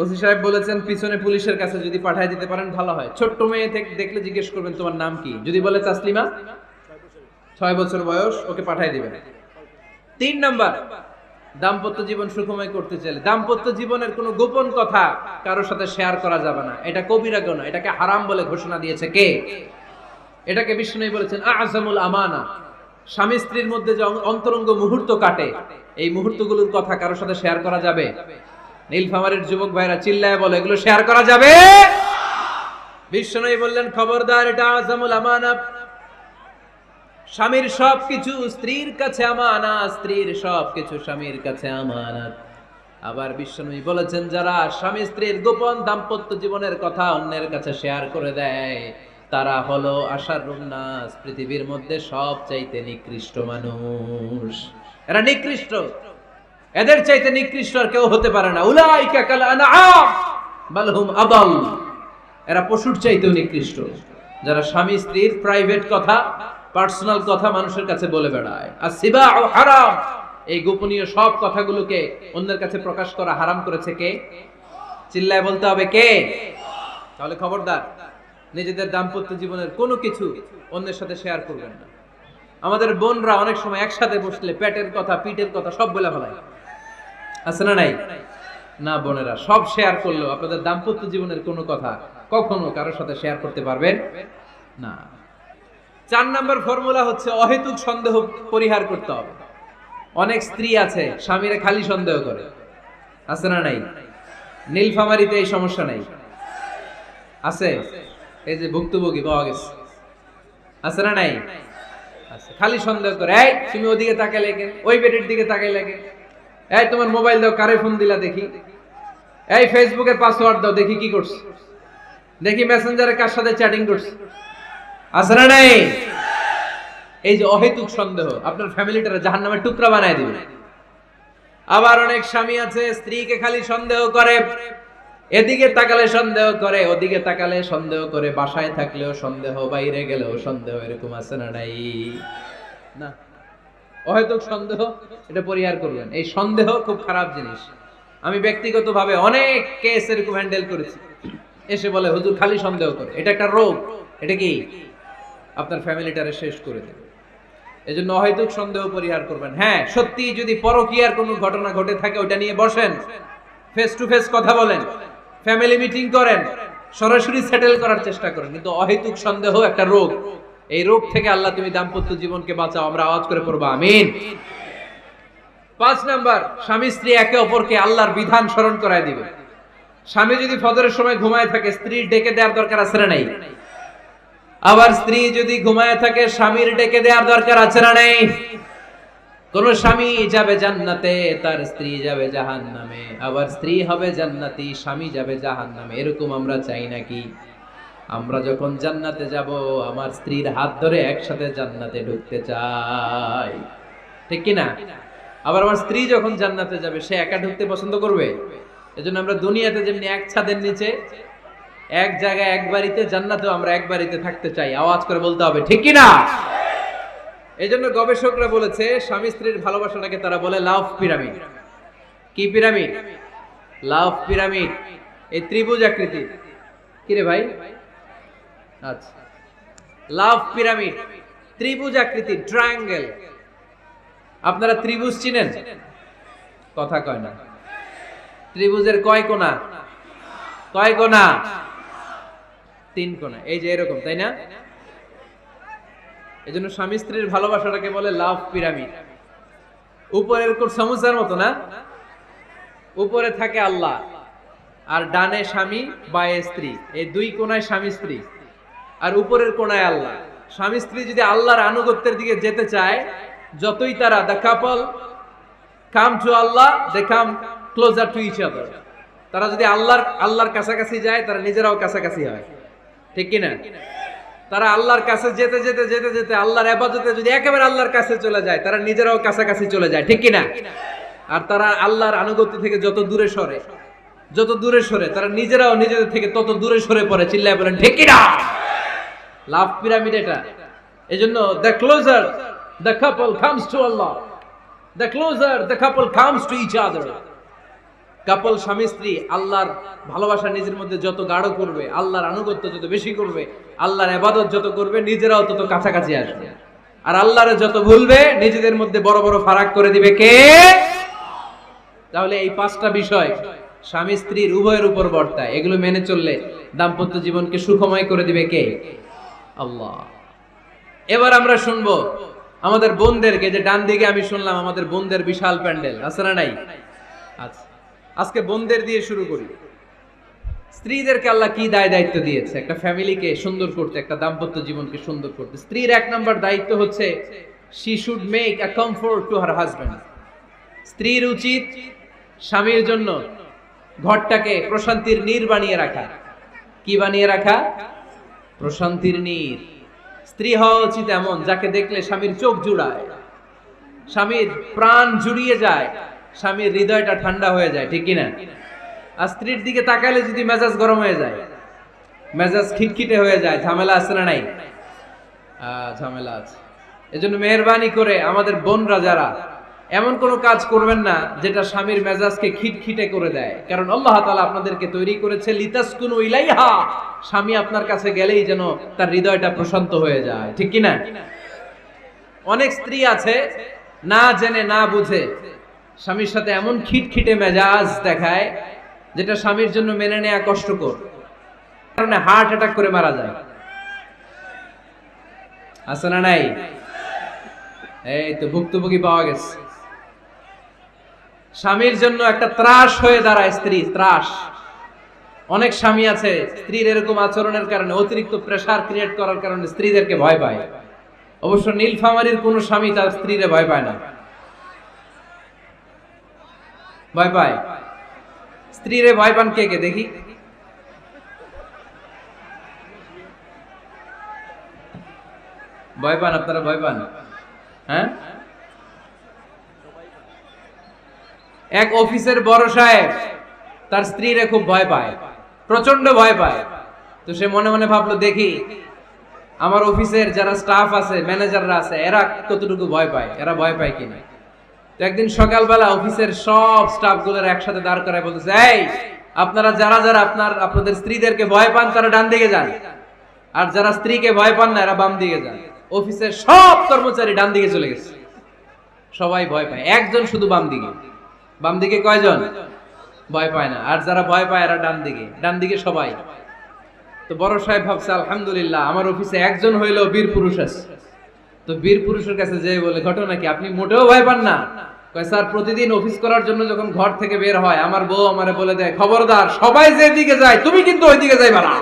ওসি সাহেব বলেছেন পিছনে পুলিশের কাছে যদি পাঠিয়ে দিতে পারেন ভালো হয়। ছোট্ট মেয়ে দেখলে জিজ্ঞেস করবেন তোমার নাম কি, যদি বলে তাসলিমা, 6 বছর বয়স, ওকে পাঠিয়ে দিবেন। 3 নাম্বার, দাম্পত্য জীবন সুখময় করতে চাইলে দাম্পত্য জীবনের কোনো গোপন কথা কারোর সাথে শেয়ার করা যাবে না। এটা কবিরা গুনাহ, এটাকে হারাম বলে ঘোষণা দিয়েছে কে? এটাকে বিষ্ণু বলেছেন আযমুল আমানা। স্বামী স্ত্রীর মধ্যে যে অন্তরঙ্গ মুহূর্ত কাটে, এই মুহূর্তগুলোর কথা কারোর সাথে শেয়ার করা যাবে? নীলফামারীর যুবক ভাইরা চিল্লায় বলে এগুলো শেয়ার করা যাবে? বিষ্ণু বললেন খবরদার, এটা আযমুল আমানা। স্বামীর সবকিছু স্ত্রীর কাছে আমানত, স্ত্রীর সবকিছু স্বামীর কাছে আমানত। আবার বিষ্ণু বলেছেন যারা স্বামী স্ত্রীর গোপন দাম্পত্য জীবনের কথা অন্যের কাছে শেয়ার করে দেয়, তারা হলো আশারুন নাস, পৃথিবীর মধ্যে সবচাইতে নিকৃষ্ট মানুষ। এরা নিকৃষ্ট, এদের চাইতে নিকৃষ্ট আর কেউ হতে পারে না। উলাইকা কাল আনআম বাল হুম আদাল। এরা পশুর চাইতেও নিকৃষ্ট, যারা স্বামী স্ত্রীর প্রাইভেট কথা, পার্সোনাল কথা মানুষের কাছে বলে বেড়ায়। আর সিবাউ হারাম, এই গোপনীয় সব কথাগুলোকে অন্যের কাছে প্রকাশ করা হারাম করেছে কে? চিল্লায় বলতে হবে কে? তাহলে খবরদার, নিজেদের দাম্পত্য জীবনের কোনো কিছু অন্যের সাথে শেয়ার করবেন না। আমাদের বোনরা অনেক সময় একসাথে বসলে পেটের কথা, পিঠের কথা সব বলে ফেলায়, আছে না নাই? না বোনেরা, সব শেয়ার করলেও আপনাদের দাম্পত্য জীবনের কোনো কথা কখনো কারোর সাথে শেয়ার করতে পারবেন না। 4 নম্বর ফর্মুলা হচ্ছে অহেতুক সন্দেহ পরিহার করতে হবে। অনেক স্ত্রী আছে স্বামীরে খালি সন্দেহ করে, আছে না নাই? নীলফামারীতে এই সমস্যা নাই, আছে? এই যে ভুক্তভোগী পাওয়া গেছে, আছে না নাই? আছে। খালি সন্দেহ করে, এই তুমি ওদিকে তাকাইলে কেন, ওই বেডের দিকে তাকাইলে কেন, এই তোমার মোবাইল দাও, কারে ফোন দিলা দেখি, এই ফেসবুকের পাসওয়ার্ড দাও দেখি কি করছ, দেখি মেসেঞ্জারে কার সাথে চ্যাটিং করছ, আছে না নাই? এই যে অহেতুক সন্দেহ আপনার ফ্যামিলিটারে জাহান্নামের টুকরা বানায় দিবে। আবার অনেক স্বামী আছে স্ত্রীকে খালি সন্দেহ করে, এদিকে তাকালে সন্দেহ করে, ওদিকে তাকালে সন্দেহ করে, বাসায় থাকলেও সন্দেহ, বাইরে গেলেও সন্দেহ, এরকম আছে না নাই? না, অহেতুক সন্দেহ এটা পরিহার করবেন। এই সন্দেহ খুব খারাপ জিনিস। আমি ব্যক্তিগতভাবে অনেক কেস এরকম হ্যান্ডেল করেছি। এসে বলে হুজুর খালি সন্দেহ করে, এটা একটা রোগ। এটা কি? আপনার ফ্যামিলিটারে শেষ করে দেবে। এজন্য অহেতুক সন্দেহ পরিহার করবেন। হ্যাঁ, সত্যি যদি পরকীয়ার কোনো ঘটনা ঘটে থাকে ওটা নিয়ে বসেন, ফেস টু ফেস কথা বলেন, ফ্যামিলি মিটিং করেন, সরাসরি সেটেল করার চেষ্টা করেন। কিন্তু অহেতুক সন্দেহ একটা রোগ। এই রোগ থেকে আল্লাহ তুমি দাম্পত্য জীবনকে বাঁচাও। আমরা আওয়াজ করে পড়বো আমিন। 5 নাম্বার, স্বামী স্ত্রী একে অপরকে আল্লাহর বিধান স্মরণ করায় দিবে। স্বামী যদি ফজরের সময় ঘুমায় থাকে, স্ত্রীর ডেকে দেওয়ার দরকার আছে না নাই? আবার স্ত্রী যদি ঘুমায় থাকে, স্বামীর ডেকে দেওয়ার দরকার আছে না নাই? কোন স্বামী যাবে জান্নাতে, তার স্ত্রী যাবে জাহান্নামে। আবার স্ত্রী হবে জান্নাতি, স্বামী যাবে জাহান্নামে। এরকম আমরা চাই নাকি? আমরা যখন জান্নাতে যাব, আমার স্ত্রীর হাত ধরে একসাথে জান্নাতে ঢুকতে চাই, ঠিক কি না? আবার আমার স্ত্রী যখন জান্নাতে যাবে, সে একা ঢুকতে পছন্দ করবে? এজন্য আমরা দুনিয়াতে যেমনি এক ছাদের নিচে, এক জায়গায়, এক বাড়িতে, জান্নাতেও আমরা এক বাড়িতে থাকতে চাই। আওয়াজ করে বলতে হবে ঠিক কি না? এই জন্য গবেষকরা বলেছে স্বামী স্ত্রীর ভালোবাসাটাকে তারা বলে লাভ পিরামিড। কি পিরামিড? লাভ পিরামিড। এই ত্রিভুজ আকৃতির। কি রে ভাই? আচ্ছা, লাভ পিরামিড, ত্রিভুজ আকৃতি, ট্রায়াঙ্গেল। আপনারা ত্রিভুজ চিনেন? কথা কয় না। ত্রিভুজের কয় কোণা? কয় কোণা? 3 কোণা। এই যে এরকম, তাই না? এজন্য স্বামী স্ত্রীর ভালোবাসাটাকে বলে লাভ পিরামিড। উপরে এরকম সমুচার মতো না, উপরে থাকে আল্লাহ আর ডানে স্বামী বা স্ত্রী, এই 2 কোণায় স্বামী স্ত্রী, আর উপরের কোণায় আল্লাহ। স্বামী স্ত্রী যদি আল্লাহর আনুগত্যের দিকে যেতে চায়, যতই তারা the couple come to Allah, they come closer to each other. তারা যদি আল্লাহর কাছাকাছি যায়, তারা নিজেরাও কাছাকাছি হয়, ঠিক কিনা? তারা আল্লাহর কাছে যেতে যেতে যেতে যেতে আল্লাহর ইবাদতে যদি একেবারে আল্লাহর কাছে চলে যায়, তারা নিজেরাও কাছাকাছি চলে যায়, ঠিক কিনা? আর তারা আল্লাহর আনুগত্য থেকে যত দূরে সরে তারা নিজেরাও নিজেদের থেকে তত দূরে সরে পড়ে। চিল্লায় বলেন ঠিক কিনা? লাভ পিরামিড এটা। এজন্য the closer the couple comes to Allah, the closer the couple comes to each other. কাপল স্বামী স্ত্রী আল্লাহর ভালোবাসা নিজের মধ্যে যত গাঢ় করবে, আল্লাহর আনুগত্য যত বেশি করবে, আল্লাহর ইবাদত যত করবে, নিজেরাও তত কাছাকাছি আসবে। আর আল্লাহরে যত ভুলবে, নিজেদের মধ্যে বড় বড় ফারাক করে দিবে কে? তাহলে এই 5টা বিষয় স্বামী স্ত্রীর উভয়ের উপর বর্তায়। এগুলো মেনে চললে দাম্পত্য জীবনকে সুখময় করে দিবে কে? আল্লাহ। এবার আমরা শুনবো আমাদের বোনদেরকে, যে ডান দিকে আমি শুনলাম আমাদের বোনদের বিশাল প্যান্ডেল আছে না নাই? আচ্ছা, আজকে বোনদের দিয়ে শুরু করি। স্ত্রীদেরকে আল্লাহ কি দায়িত্ব দিয়েছে একটা ফ্যামিলিকে সুন্দর করতে, একটা দাম্পত্য জীবনকে সুন্দর করতে? স্ত্রীর 1 নম্বর দায়িত্ব হচ্ছে she should make a comfort to her husband. স্ত্রীর উচিত স্বামীর জন্য ঘরটাকে প্রশান্তির নীড় বানিয়ে রাখা। কি বানিয়ে রাখা? প্রশান্তির নীড়। স্ত্রী হওয়া উচিত এমন যাকে দেখলে স্বামীর চোখ জুড়ায়, স্বামীর প্রাণ জুড়িয়ে যায়, স্বামীর হৃদয়টা ঠান্ডা হয়ে যায়, ঠিক কিনা? আর স্ত্রীর দিকে তাকালে যদি মেজাজ গরম হয়ে যায়, মেজাজ খিটখিটে হয়ে যায়, ঝামেলা আছে না নাই? ঝামেলা আছে। এজন্য মেহেরবানি করে আমাদের বোনরা যারা, এমন কোনো কাজ করবেন না যেটা স্বামীর মেজাজকে খিটখিটে করে দেয়। কারণ আল্লাহ তাআলা আপনাদেরকে তৈরি করেছে লিতাসকুনু ইলাইহা, স্বামী আপনার কাছে গেলেই যেন তার হৃদয়টা প্রশান্ত হয়ে যায়, ঠিক কিনা? অনেক স্ত্রী আছে না জেনে না বুঝে স্বামীর সাথে এমন খিটখিটে মেজাজ দেখায় যেটা স্বামীর জন্য মেনে নেওয়া কষ্টকর, কারণে হার্ট অ্যাটাক করে মারা যায়। আছে না নাই? এই তো ভুক্তভোগী পাওয়া গেছে। স্বামীর জন্য একটা ত্রাস হয়ে দাঁড়ায় স্ত্রী, ত্রাস। অনেক স্বামী আছে স্ত্রীর এরকম আচরণের কারণে, অতিরিক্ত প্রেসার ক্রিয়েট করার কারণে স্ত্রীদেরকে ভয় পায়। অবশ্য নীলফামারীর কোন স্বামী তার স্ত্রীরে ভয় পায় না। ভয় পায়? স্ত্রীরে ভয় পান কে কে দেখি? ভয় পান আপনারা? ভয় পান? হ্যাঁ, এক অফিসের বড় সাহেব তার স্ত্রীরে খুব ভয় পায়, প্রচন্ড ভয় পায়। তো সে মনে মনে ভাবলো, দেখি আমার অফিসের যারা স্টাফ আছে, ম্যানেজাররা আছে, এরা কতটুকু ভয় পায়, এরা ভয় পায় কিনা। তো একদিন সকালবেলা অফিসের সব স্টাফ গুলোর একসাথে দাঁড় করায় বলতেছে, এই আপনারা যারা যারা আপনাদের স্ত্রীদেরকে ভয় পান তারা ডান দিকে যান, আর যারা স্ত্রীকে ভয় পান না এরা বাম দিকে যান। অফিসের সব কর্মচারী ডান দিকে চলে গেছে, সবাই ভয় পায়, একজন শুধু বাম দিকে। বাম দিকে কয়জন? ভয় পায় না। আর যারা ভয় পায় এরা ডান দিকে, ডান দিকে সবাই। তো বড় সাহেব ভাবছে, আলহামদুলিল্লাহ আমার অফিসে একজন হইলেও বীর পুরুষ আছে। তো বীর পুরুষের কাছে যেয়ে বলে, ঘটনা কি, আপনি মোটেও ভয় পান না? কয়, স্যার প্রতিদিন অফিস করার জন্য যখন ঘর থেকে বের হয় আমার বউ আমারে বলে দেয়, খবরদার সবাই যেদিকে যায় তুমি কিন্তু ওইদিকে যাইবা না,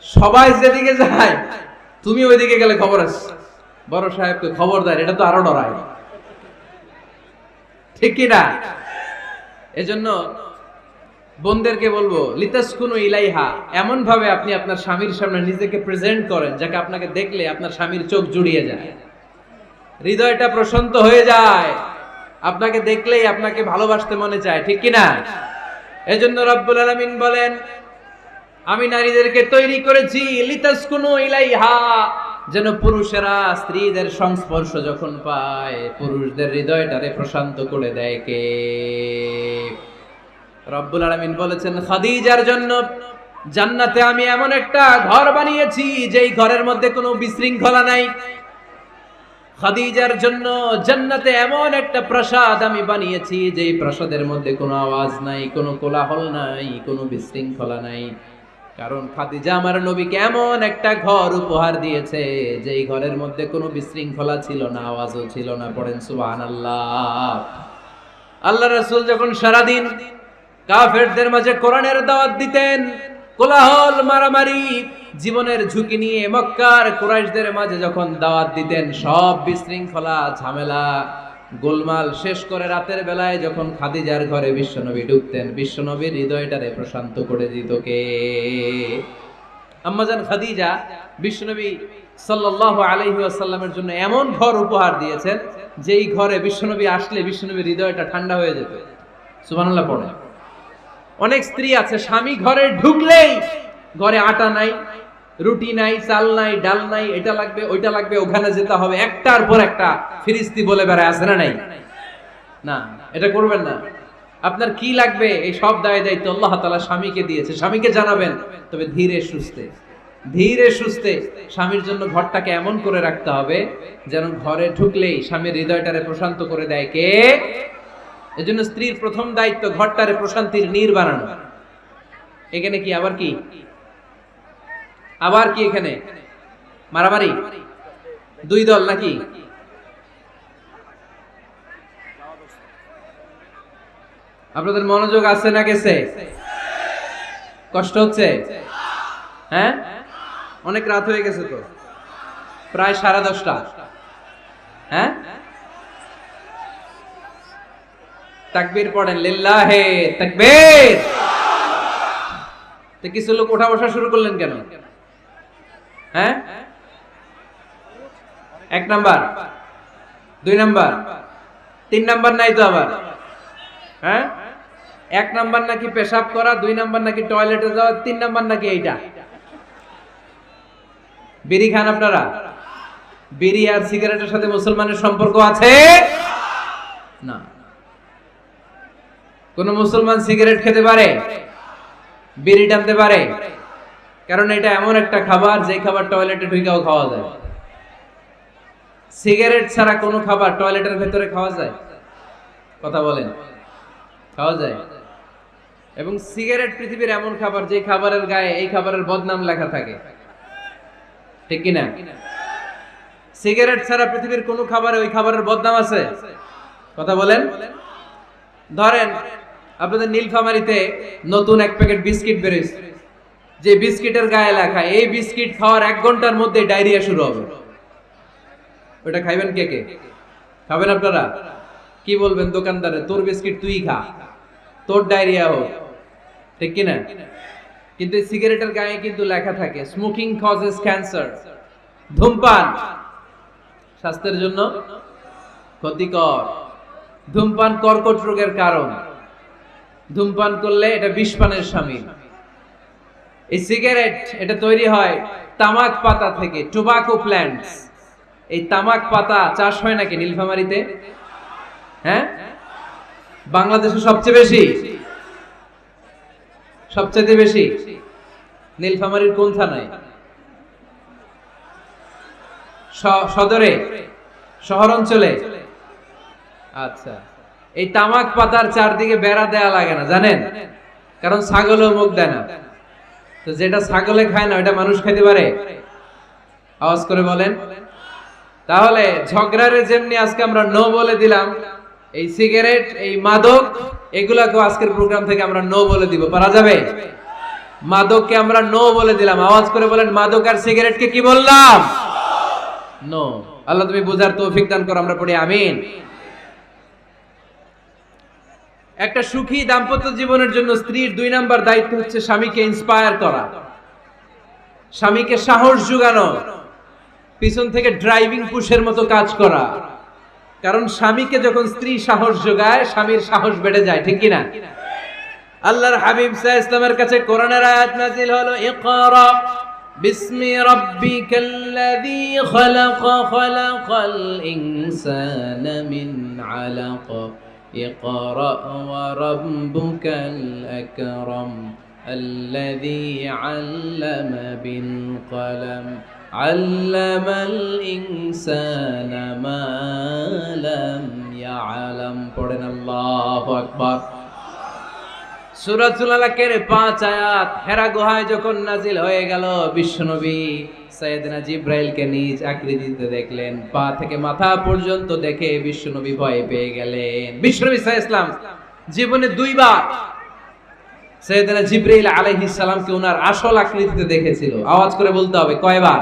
সবাই যেদিকে যায় তুমি ওইদিকে গেলে খবর আছে। বড় সাহেবকে খবরদার, এটা তো আরো ডরায়, ঠিক কিনা? এজন্য বোনদেরকে বলবো, লিতাসকুনু ইলাইহা, এমন ভাবে আপনি আপনার স্বামীর সামনে নিজেকে প্রেজেন্ট করেন যাকে আপনাকে দেখলে আপনার স্বামীর চোখ জুড়িয়ে যায়, হৃদয়টা প্রশান্ত হয়ে যায়, আপনাকে দেখলেই আপনাকে ভালোবাসতে মনে চায়, ঠিক কিনা? এজন্য রব্বুল আলামিন বলেন, আমি নারীদেরকে তৈরি করেছি লিতাসকুনু ইলাইহা, যেন পুরুষেরা স্ত্রীদের সংস্পর্শ যখন পায় পুরুষদের হৃদয়টারে প্রশান্ত করে দেয় কে? রব্বুল আলামিন বলেছেন খাদিজার জন্য জান্নাতে আমি এমন একটা ঘর বানিয়েছি যেই ঘরের মধ্যে কোনো বিশৃঙ্খলা নাই। খাদিজার জন্য জান্নাতে এমন একটা প্রাসাদ আমি বানিয়েছি যেই প্রাসাদের মধ্যে কোনো আওয়াজ নাই, কোনো কোলাহল নাই, কোনো বিশৃঙ্খলা নাই। কারণ খাদিজা আমার নবীকে এমন একটা ঘর উপহার দিয়েছে যেই ঘরের মধ্যে কোনো বিশৃঙ্খলা ছিল না, আওয়াজও ছিল না। পড়েন সুবহানাল্লাহ। আল্লাহ রাসূল যখন সারাদিন কাফেরদের মাঝে কোরআনের দাওয়াত দিতেন, কোলাহল মারামারি জীবনের ঝুঁকি নিয়ে মক্কার কুরাইশদের মাঝে যখন দাওয়াত দিতেন, সব বিশৃঙ্খলা ঝামেলা গোলমাল শেষ করে রাতের বেলায় যখন খাদিজার ঘরে বিশ্বনবী ঢুকতেন, বিশ্বনবীর হৃদয়টারে প্রশান্ত করে দিত কে? আম্মাজান খাদিজা বিশ্বনবী সাল্লাল্লাহু আলাইহি ওয়াসাল্লামের জন্য এমন ঘর উপহার দিয়েছেন যেই ঘরে বিশ্বনবী আসলে বিশ্বনবীর হৃদয়টা ঠান্ডা হয়ে যেত। সুবহানাল্লাহ পড়ে। অনেক স্ত্রী আছে স্বামী ঘরে ঢুকলেই ঘরে আটা নাই, রুটি নাই, চাল নাই, ডাল নাই, এটা লাগবে ওইটা লাগবে, ওখানে যেতে হবে, একটার পর একটা ফিরিস্তি বলে বেড়ায়, আছে না নাই? না, এটা করবেন না। আপনার কি লাগবে এই সব দায় দায়িত্ব আল্লাহ তাআলা স্বামীকে দিয়েছে, স্বামীকে জানাবেন। তবে ধীরে সুস্থে স্বামীর জন্য ঘরটাকে এমন করে রাখতে হবে যেন ঘরে ঢুকলেই স্বামীর হৃদয়টারে প্রশান্ত করে দেয় কে? এজন্য স্ত্রীর প্রথম দায়িত্ব ঘরটারে প্রশান্তির নীড় বানানো। এখানে কি আবার কি এখানে মারামারি? দুই দল নাকি? আপনাদের মনোযোগ আছে না গেছে? কষ্ট হচ্ছে? হ্যাঁ, অনেক রাত হয়ে গেছে তো, প্রায় 10:30। হ্যাঁ, তাকবীর পড়েন, লিল্লাহে তাকবীর। তো কিছু লোক ওঠা বসা শুরু করলেন কেন? হ্যাঁ, 1 নাম্বার, 2 নাম্বার, 3 নাম্বার নাই তো আবার? হ্যাঁ, 1 নাম্বার নাকি পেশাব করা, 2 নাম্বার নাকি টয়লেটে যাওয়া, 3 নাম্বার নাকি এইটা। বিড়ি খান আপনারা? বিড়ি আর সিগারেটের সাথে মুসলমানের সম্পর্ক আছে না। কোন মুসলমান সিগারেট খেতে পারে, বিড়ি টানতে পারে? কারণ এটা এমন একটা খাবার যে খাবার টয়লেটে ঢুকেও খাওয়া যায়। সিগারেট ছাড়া কোনো খাবার টয়লেটের ভেতরে খাওয়া যায়? কথা বলেন, খাওয়া যায়? এবং সিগারেট পৃথিবীর এমন খাবার যে খাবারের গায়ে এই খাবারের বদনাম লেখা থাকে, ঠিক কিনা? সিগারেট ছাড়া পৃথিবীর কোন খাবারে ওই খাবারের বদনাম আছে? কথা বলেন। ধরেন আপনাদের নীলফামারীতে নতুন 1 প্যাকেট বিস্কিট বেরিয়েছে, যে বিস্কিটের গায়ে লেখা এই বিস্কিট খাওয়ার 1 ঘন্টার মধ্যে ডায়রিয়া শুরু হবে। ওটা খাইবেন কে? খাবেন আপনারা? কি বলবেন দোকানদারে, তোর বিস্কিট তুই খা, তোর ডায়রিয়া হোক, ঠিক কিনা? কিন্তু সিগারেটের গায়ে কিন্তু লেখা থাকে স্মোকিং কজেস ক্যান্সার, ধূমপান স্বাস্থ্যের জন্য ক্ষতিকর, ধূমপান কর্কট রোগের কারণ, ধূমপান করলে এটা বিষপানের শামিল। এই সিগারেট এটা তৈরি হয় তামাক পাতা থেকে, টোবাকো প্ল্যান্টস। এই তামাক পাতা চাষ হয় নাকি নীলফামারীতে? হ্যাঁ, বাংলাদেশে সবচেয়ে বেশি নীলফামারীর কোন থানায়? সদরে, শহর অঞ্চলে? আচ্ছা, এই তামাক পাতার চারদিকে বেড়া দেয়া লাগে না জানেন? কারণ ছাগলও মুখ দেয় না। তো যেটা ছাগলে খায় না ওটা মানুষ খেতে পারে? আওয়াজ করে বলেন। তাহলে ঝগড়ারে যেমনি আজকে আমরা নো বলে দিলাম, এই সিগারেট, এই মাদক, এগুলাকে আজকের প্রোগ্রাম থেকে আমরা নো বলে দিব। পারা যাবে? মাদককে আমরা নো বলে দিলাম। আওয়াজ করে বলেন, মাদক আর সিগারেটকে কি বললাম? নো। আল্লাহ তুমি বুঝার তৌফিক দান করো, আমরা পড়ি আমিন। একটা সুখী দাম্পত্য জীবনের জন্য স্ত্রীর 2 নাম্বার দায়িত্ব হচ্ছে স্বামীকে ইন্সপায়ার করা, স্বামীকে সাহস যোগানো, পিছন থেকে ড্রাইভিং পুশের মতো কাজ করা। কারণ স্বামীকে যখন স্ত্রী সাহস যোগায়, স্বামীর সাহস বেড়ে যায়, ঠিক কিনা? আল্লাহর হাবিব সাল্লাল্লাহু আলাইহি ওয়াসাল্লামের কাছে কোরআনের আয়াত নাযিল হলো, ইকরা বিসমি রাব্বিকাল্লাযী খালাকাল ইনসানা মিন আলাক ইকরা ওয়া রাব্বুকাল আকরাম আল্লাযী আল্লামা বিল কলম আল্লামাল ইনসানা মা লাম ইয়ালাম। পড়েন আল্লাহু আকবার। সূরাতুল আলাকের 5 আয়াত হেরা গুহায় যখন নাজিল হয়ে গেল, বিশ্বনবী সাইয়েদনা জিবরাইলকে নিজ আকৃতিতে দেখলেন। পা থেকে মাথা পর্যন্ত দেখে বিশ্বনবী ভয় পেয়ে গেলেন। বিশ্বনবী সাল্লাল্লাহু আলাইহি ওয়াসাল্লাম জীবনে দুইবার সাইয়েদনা জিবরাইল আলাইহিস সালামকে ওনার আসল আকৃতিতে দেখেছিল। আওয়াজ করে বলতে হবে কয়বার?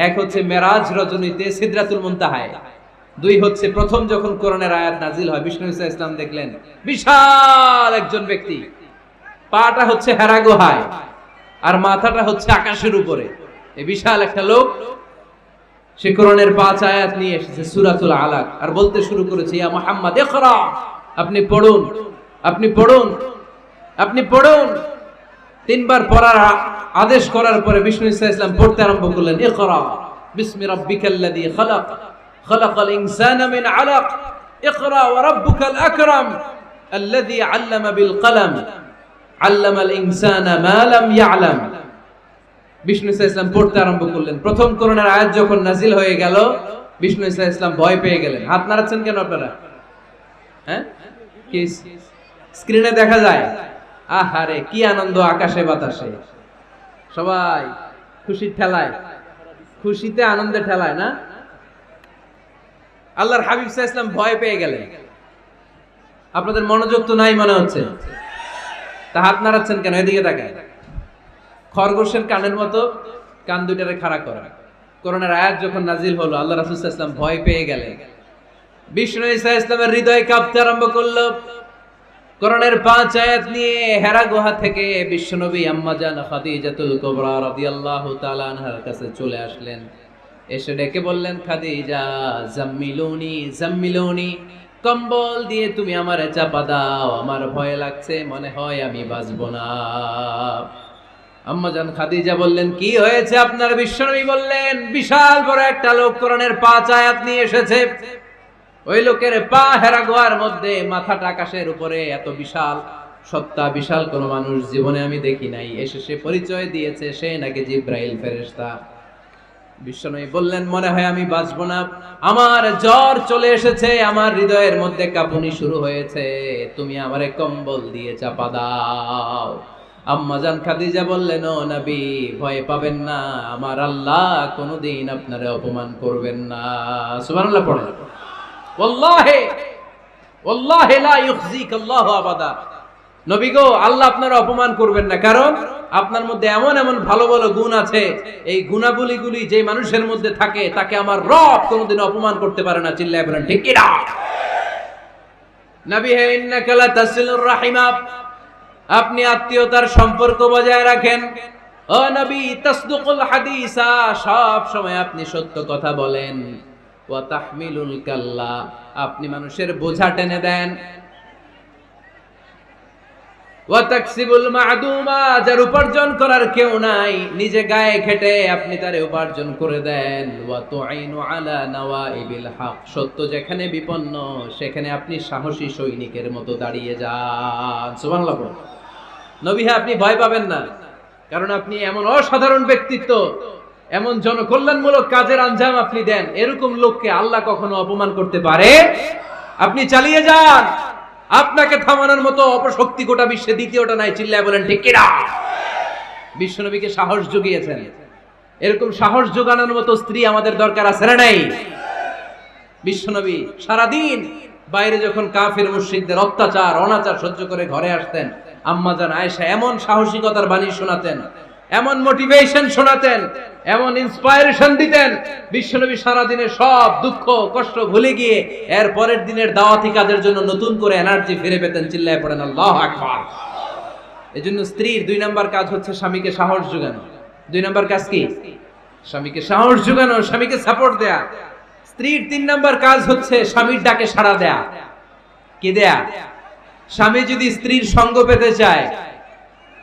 এক হচ্ছে মেরাজ রজনীতে সিদরাতুল মুনতাহায়, দুই হচ্ছে প্রথম যখন কোরআনের আয়াত নাজিল হয় বিষ্ণু ইসা ইসলাম দেখলেন বিশাল একজন ব্যক্তি, পাটা হচ্ছে হেরা গুহায় আর মাথাটা হচ্ছে আকাশের উপরে। এই বিশাল একটা লোক সে কোরআনের 5 আয়াত নিয়ে এসেছে সূরাতুল আলাক, আর বলতে শুরু করেছে ইয়া মুহাম্মদ ইকরা, আপনি পড়ুন, আপনি পড়ুন, আপনি পড়ুন। তিনবার পড়ার আদেশ করার পরে বিষ্ণু ইসা ইসলাম পড়তে আরম্ভ করলেন ইকরা বিসমি রাব্বিকাল্লাযী খালাক খালাকাল ইনসানা মিন আলাক ইকরা ওয়া রাব্বুকাল আকরাম আল্লাযী আল্লামা বিল কলম আল্লামাল ইনসানা মা লাম ইয়ালাম। বিষ্ণু ইসা ইসলাম পড়তে আরম্ভ করলেন। প্রথম কোরআনের আয়াত যখন নাজিল হয়ে গেল বিষ্ণু ইসা ইসলাম ভয় পেয়ে গেলেন। হাত নাড়াচ্ছেন কেন আপনারা? হ্যাঁ, কি স্ক্রিনে দেখা যায়? আহারে কি আনন্দ আকাশে বাতাসে, সবাই খুশির ঠেলায়, খুশিতে আনন্দে ঠেলায় না? আল্লাহর হাবিব সাল্লাল্লাহু আলাইহি ওয়াসাল্লাম ভয় পেয়ে গেলেন। আপনাদের মনোযোগ তো নাই মনে হচ্ছে, তা হাত নাড়াচ্ছেন কেন? এদিকে তাকায়। খরগোশের কানের মতো কান দুইটারে খাড়া করা। কোরআনের আয়াত যখন নাজিল হলো আল্লাহ রাসূল সাল্লাল্লাহু আলাইহি ওয়াসাল্লাম ভয় পেয়ে গেলেন। বিষ্ণু ঈসা ইসলামের হৃদয় কাঁপতে আরম্ভ করলো। কোরআনের 5 আয়াত নিয়ে হেরা গুহা থেকে বিশ্বনবী আম্মা জান খাদিজাতুল কুবরা রাদিয়াল্লাহু তাআলা আনহার কাছে চলে আসলেন। এসে ডেকে বললেন খাদিজা জাম্মিলুনি জাম্মিলুনি, কম্বল দিয়ে তুমি আমারে চাপা দাও, আমার ভয় লাগছে, মনে হয় আমি বাঁচবো না। আম্মা জান খাদিজা বললেন কি হয়েছে আপনার? বিশ্বনবী বললেন বিশাল বড় একটা লোক কোরআনের 5 আয়াত নিয়ে এসেছে। ওই লোকের পা হেরা গুহার মধ্যে, মাথাটা আকাশের উপরে, এত বিশাল সত্তা বিশাল কোন মানুষ জীবনে আমি দেখি নাই। এসে সে পরিচয় দিয়েছে সে নাকি জিবরাইল ফেরেশতা। বিশ্বনবী বললেন মনে হয় আমি বাঁচবো না, আমার জ্বর চলে এসেছে, আমার হৃদয়ের মধ্যে কাঁপুনি শুরু হয়েছে, তুমি আমারে কম্বল দিয়ে চাপা দাও। আম্মা জান খাদিজা বললেন ও নবী ভয় পাবেন না, আমার আল্লাহ কোনোদিন আপনারে অপমান করবেন না। সুবহানাল্লাহ পড়েন। ওয়াল্লাহি ওয়াল্লাহি লা ইউখজিকাল্লাহু আবাদা। নবী গো আল্লাহ আপনারা অপমান করবেন না, কারণ আপনার মধ্যে এমন এমন ভালো ভালো গুণ আছে, এই গুণাবলীগুলি যে মানুষের মধ্যে থাকে তাকে আমার রব কোনোদিন অপমান করতে পারে না। চিল্লায় বলেন ঠিক কি না? নবী হে ইন্নাকা লা তাসিলুর রাহিমা, আপনি আত্মীয়তার সম্পর্ক বজায় রাখেন। ও নবী তাসদুকুল হাদিসা, সব সময় আপনি সত্য কথা বলেন। ওয়া তাহমিলুল কাল্লা, আপনি মানুষের বোঝা টেনে দেন। ওয়া তাকসিবুল মা'দুমা, যার উপার্জন করার কেউ নাই নিজে গায়ে খেটে আপনি তারে উপার্জন করে দেন। ওয়া তুঈনু আলা নাওয়াইবিল হক, সত্য যেখানে বিপন্ন সেখানে আপনি সাহসী সৈনিকের মতো দাঁড়িয়ে যান। সুবহানাল্লাহ। নবী আপনি ভয় পাবেন না, কারণ আপনি এমন অসাধারণ ব্যক্তিত্ব, এমন জনকল্যাণমূলক কাজের আঞ্জাম আপনি দেন, এরকম লোককে আল্লাহ কখনো অপমান করতে পারে? আপনি চালিয়ে যান, আপনাকে থামানোর মতো অপশক্তি গোটা বিশ্বে দ্বিতীয়টা নাই। চিল্লায় বলেন ঠিক কি না? বিশ্বনবীকে সাহস জুগিয়েছেন, এরকম সাহস জোগানোর মতো স্ত্রী আমাদের দরকার আছে না নাই? বিশ্বনবী সারাদিন বাইরে যখন কাফির মুশরিকদের অত্যাচার অনাচার সহ্য করে ঘরে আসতেন, আম্মা জান আয়েশা এমন সাহসিকতার বাণী শোনাতেন, এমন মোটিভেশন শোনাতেন, এমন ইন্সপায়ারেশন দিতেন, বিশ্বনবী সারাদিনের সব দুঃখ কষ্ট ভুলে গিয়ে এর পরের দিনের দাওয়াতি কাজের জন্য নতুন করে এনার্জি ফিরে পেতেন। চিল্লায় পড়েন আল্লাহু আকবার। এজন্য স্ত্রীর 2 নাম্বার কাজ হচ্ছে স্বামীকে সাহস যোগানো। 2 নাম্বার কাজ কি? স্বামীকে সাহস যোগানো, স্বামীকে সাপোর্ট দেয়া। স্ত্রীর 3 নাম্বার কাজ হচ্ছে স্বামীর ডাকে সাড়া দেয়া। কি দেয়া? স্বামী যদি স্ত্রীর সঙ্গ পেতে চায়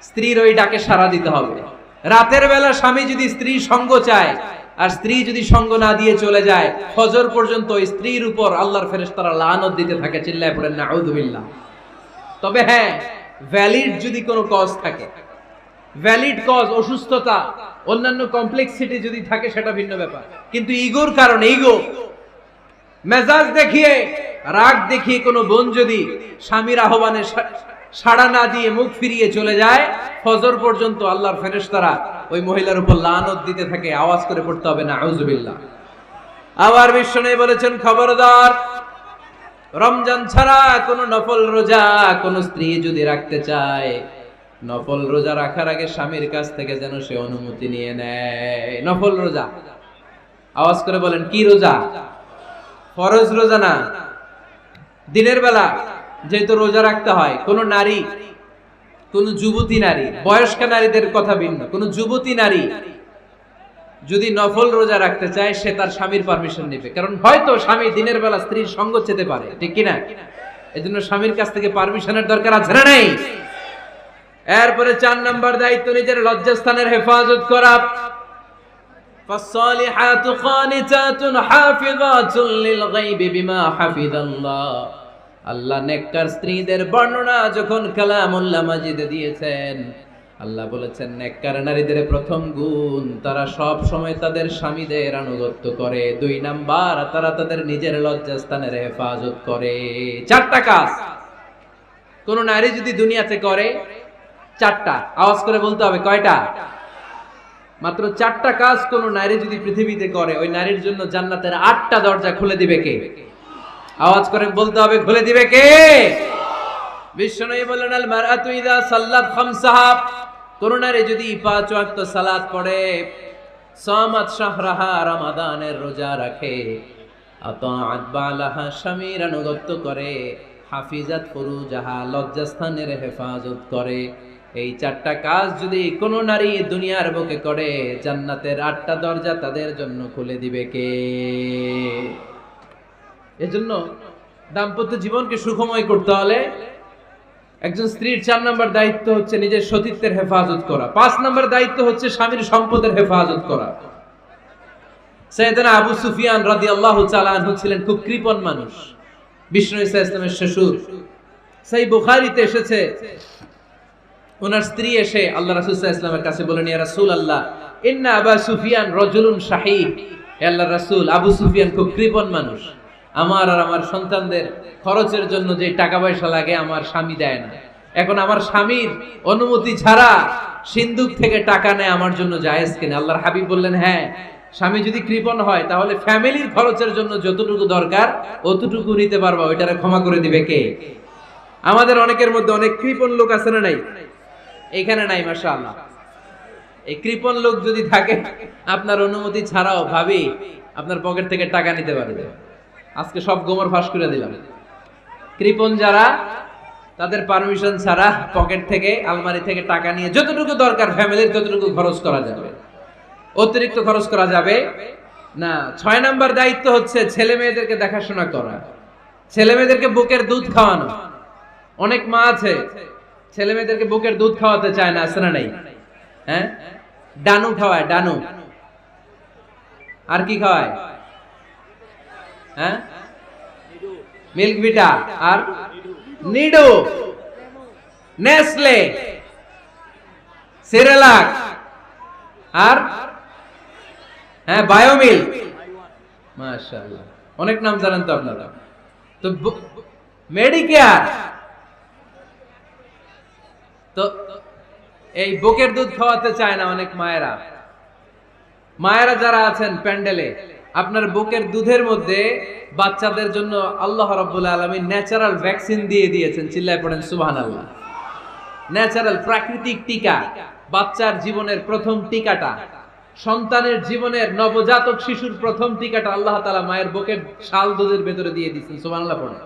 স্ত্রীর ওই ডাকে সাড়া দিতে হবে। রাতের বেলা স্বামী যদি স্ত্রী সঙ্গ চায় আর স্ত্রী যদি সঙ্গ না দিয়ে চলে যায়, ফজর পর্যন্ত ওই স্ত্রীর উপর আল্লাহর ফেরেশতারা লানত দিতে থাকে। চিল্লায় পড়েন নাউযুবিল্লাহ। তবে হ্যাঁ, ভ্যালিড যদি কোনো কজ থাকে, ভ্যালিড কজ, অসুস্থতা, অন্যান্য কমপ্লেক্সিটি যদি থাকে সেটা ভিন্ন ব্যাপার। কিন্তু ইগোর কারণে, ইগো, মেজাজ দেখিয়ে, রাগ দেখিয়ে কোনো বোন যদি স্বামীর আহ্বানে সাড়া না দিয়ে মুখ ফিরিয়ে চলে যায়, ফজর পর্যন্ত আল্লাহর ফেরেশতারা ওই মহিলার উপর লানত দিতে থাকে। আওয়াজ করে পড়তে হবে নাউযুবিল্লাহ। আবার বিশ্বনবী বলেছেন, খবরদার, রমজান ছাড়া কোনো নফল রোজা কোন স্ত্রী যদি রাখতে চায়, নফল রোজা রাখার আগে স্বামীর কাছ থেকে যেন সে অনুমতি নিয়ে নেয়। নফল রোজা, আওয়াজ করে বলেন কি রোজা? ফরজ রোজা না। দিনের বেলা যেহেতু রোজা রাখতে হয়, কোন নারী, কোন যুবতী নারী, বয়স্ক নারীদের কথা ভিন্ন, কোন যুবতী নারী যদি নফল রোজা রাখতে চায়, সে তার স্বামীর পারমিশন নেবে। কারণ হয়তো স্বামী দিনের বেলা স্ত্রীর সঙ্গ চেতে পারে, ঠিক কিনা? এজন্য স্বামীর কাছ থেকে পারমিশনের দরকার আছে না নাই? এরপরে 4 নাম্বার দায়িত্ব, নিজের লজ্জাস্থানের হেফাজত করা। ফাসসালিহাতু কানিতাতুন হাফিযাতুন লিল গায়বি বিমা হাফিজাল্লাহ। আল্লাহ নেককার স্ত্রীদের বর্ণনা যখন কালামুল্লাহ মাজিদে দিয়েছেন, আল্লাহ বলেছেন নেককার নারীদের প্রথম গুণ, তারা সব সময় তাদের স্বামীদের আনুগত্য করে। 2 নাম্বার, তারা তাদের নিজের লজ্জাস্থানের হেফাজত করে। 4টা কাজ কোন নারী যদি দুনিয়াতে করে, 4টা, আওয়াজ করে বলতে হবে কয়টা? মাত্র 4টা কাজ কোন নারী যদি পৃথিবীতে করে, ওই নারীর জন্য জান্নাতের 8টা দরজা খুলে দিবে কে? আওয়াজ করে বলতে হবে, খুলে দিবে কে? বিশ্বনবী বলেন, আল মারআতু ইযা সাল্লাত খামসাহা, কোন নারী যদি 5 ওয়াক্ত সালাত পড়ে, সামাত শাহরাহা, রমাদানের রোজা রাখে, আতাআত বালাহা, স্বামীর আনুগত্য করে, হাফিজাত ফুরুজাহা, লজ্জাস্থানের হেফাজত করে, এই 4টা কাজ যদি কোন নারী দুনিয়ার বুকে করে, জান্নাতের 8টা দরজা তাদের জন্য খুলে দিবে কে? এজন্য দাম্পত্য জীবনকে সুখময় করতে হলে একজন স্ত্রীর 4 নাম্বার দায়িত্ব হচ্ছে নিজের সতীত্বের হেফাজত করা। 5 নাম্বার দায়িত্ব হচ্ছে স্বামীর সম্পদের হেফাজত করা। সাইয়েদনা আবু সুফিয়ান রাদিয়াল্লাহু তাআলা আনহু ছিলেন খুব কৃপণ মানুষ, বিষ্ণু ঈসা ইসলামের শ্বশুর। সহিহ বুখারীতে এসেছে, ওনার স্ত্রী এসে আল্লাহ রাসূল সাল্লাল্লাহু আলাইহি ওয়াসাল্লামের কাছে বলেন, ইয়া রাসূলুল্লাহ, ইন্না আবা সুফিয়ান রাজুলুন শাহীহ। হে আল্লাহর রাসূল, আবু সুফিয়ান খুব কৃপণ মানুষ, আমার আর আমার সন্তানদের খরচের জন্য যে টাকা পয়সা লাগে আমার স্বামী দেয় না। এখন আমার স্বামীর অনুমতি ছাড়া সিন্ধুক থেকে টাকা নেয় আমার জন্য জায়েজ কিনা? আল্লাহর হাবিব বললেন, হ্যাঁ, স্বামী যদি কৃপণ হয় তাহলে ফ্যামিলির খরচের জন্য যতটুকু দরকার অতটুকু নিতে পারবা, ওইটারে ক্ষমা করে দিবে কে? আমাদের অনেকের মধ্যে অনেক কৃপণ লোক আছে না নাই? এখানে নাই মাশাআল্লাহ। এই কৃপণ লোক যদি থাকে, আপনার অনুমতি ছাড়াও ভাবি আপনার পকেট থেকে টাকা নিতে পারবে। আজকে সব গোমর ফাঁস করে দিলাম। কৃপণ যারা, তাদের পারমিশন ছাড়া পকেট থেকে, আলমারি থেকে টাকা নিয়ে যতটুকু দরকার ফ্যামিলির ততটুকু খরচ করা যাবে, অতিরিক্ত খরচ করা যাবে না। 6 নাম্বার দায়িত্ব হচ্ছে ছেলে মেয়েদেরকে দেখাশোনা করা, ছেলে মেয়েদেরকে বুকের দুধ খাওয়ানো। অনেক মা আছে ছেলে মেয়েদেরকে বুকের দুধ খাওয়াতে চায় না, আছে না নাই? হ্যাঁ, ডানু খাওয়ায়, ডানু। আর কি খাওয়ায়? হ্যাঁ, মিল্ক ভিটা, আর নিডো, নেসলে, সেরেলাক, আর হ্যাঁ বায়োমিল্ক। মাশাআল্লাহ, অনেক নাম জানেন তো আপনারা। তো মেডিকেয়ার, তো এই বুকের দুধ খাওয়াতে চায় না অনেক মায়েরা। মায়েরা যারা আছেন প্যান্ডেলে, আপনার বুকের দুধের মধ্যে বাচ্চাদের জন্য আল্লাহ রাব্বুল আলামিন ন্যাচারাল ভ্যাকসিন দিয়ে দিয়েছেন। চিল্লায় পড়েন সুবহানাল্লাহ। ন্যাচারাল, প্রাকৃতিক টিকা, বাচ্চার জীবনের প্রথম টিকাটা, সন্তানের জীবনের নবজাতক শিশুর প্রথম টিকাটা আল্লাহ তাআলা মায়ের বুকের শাল দুধের ভেতরে দিয়ে দিয়েছেন। সুবহানাল্লাহ পড়েন।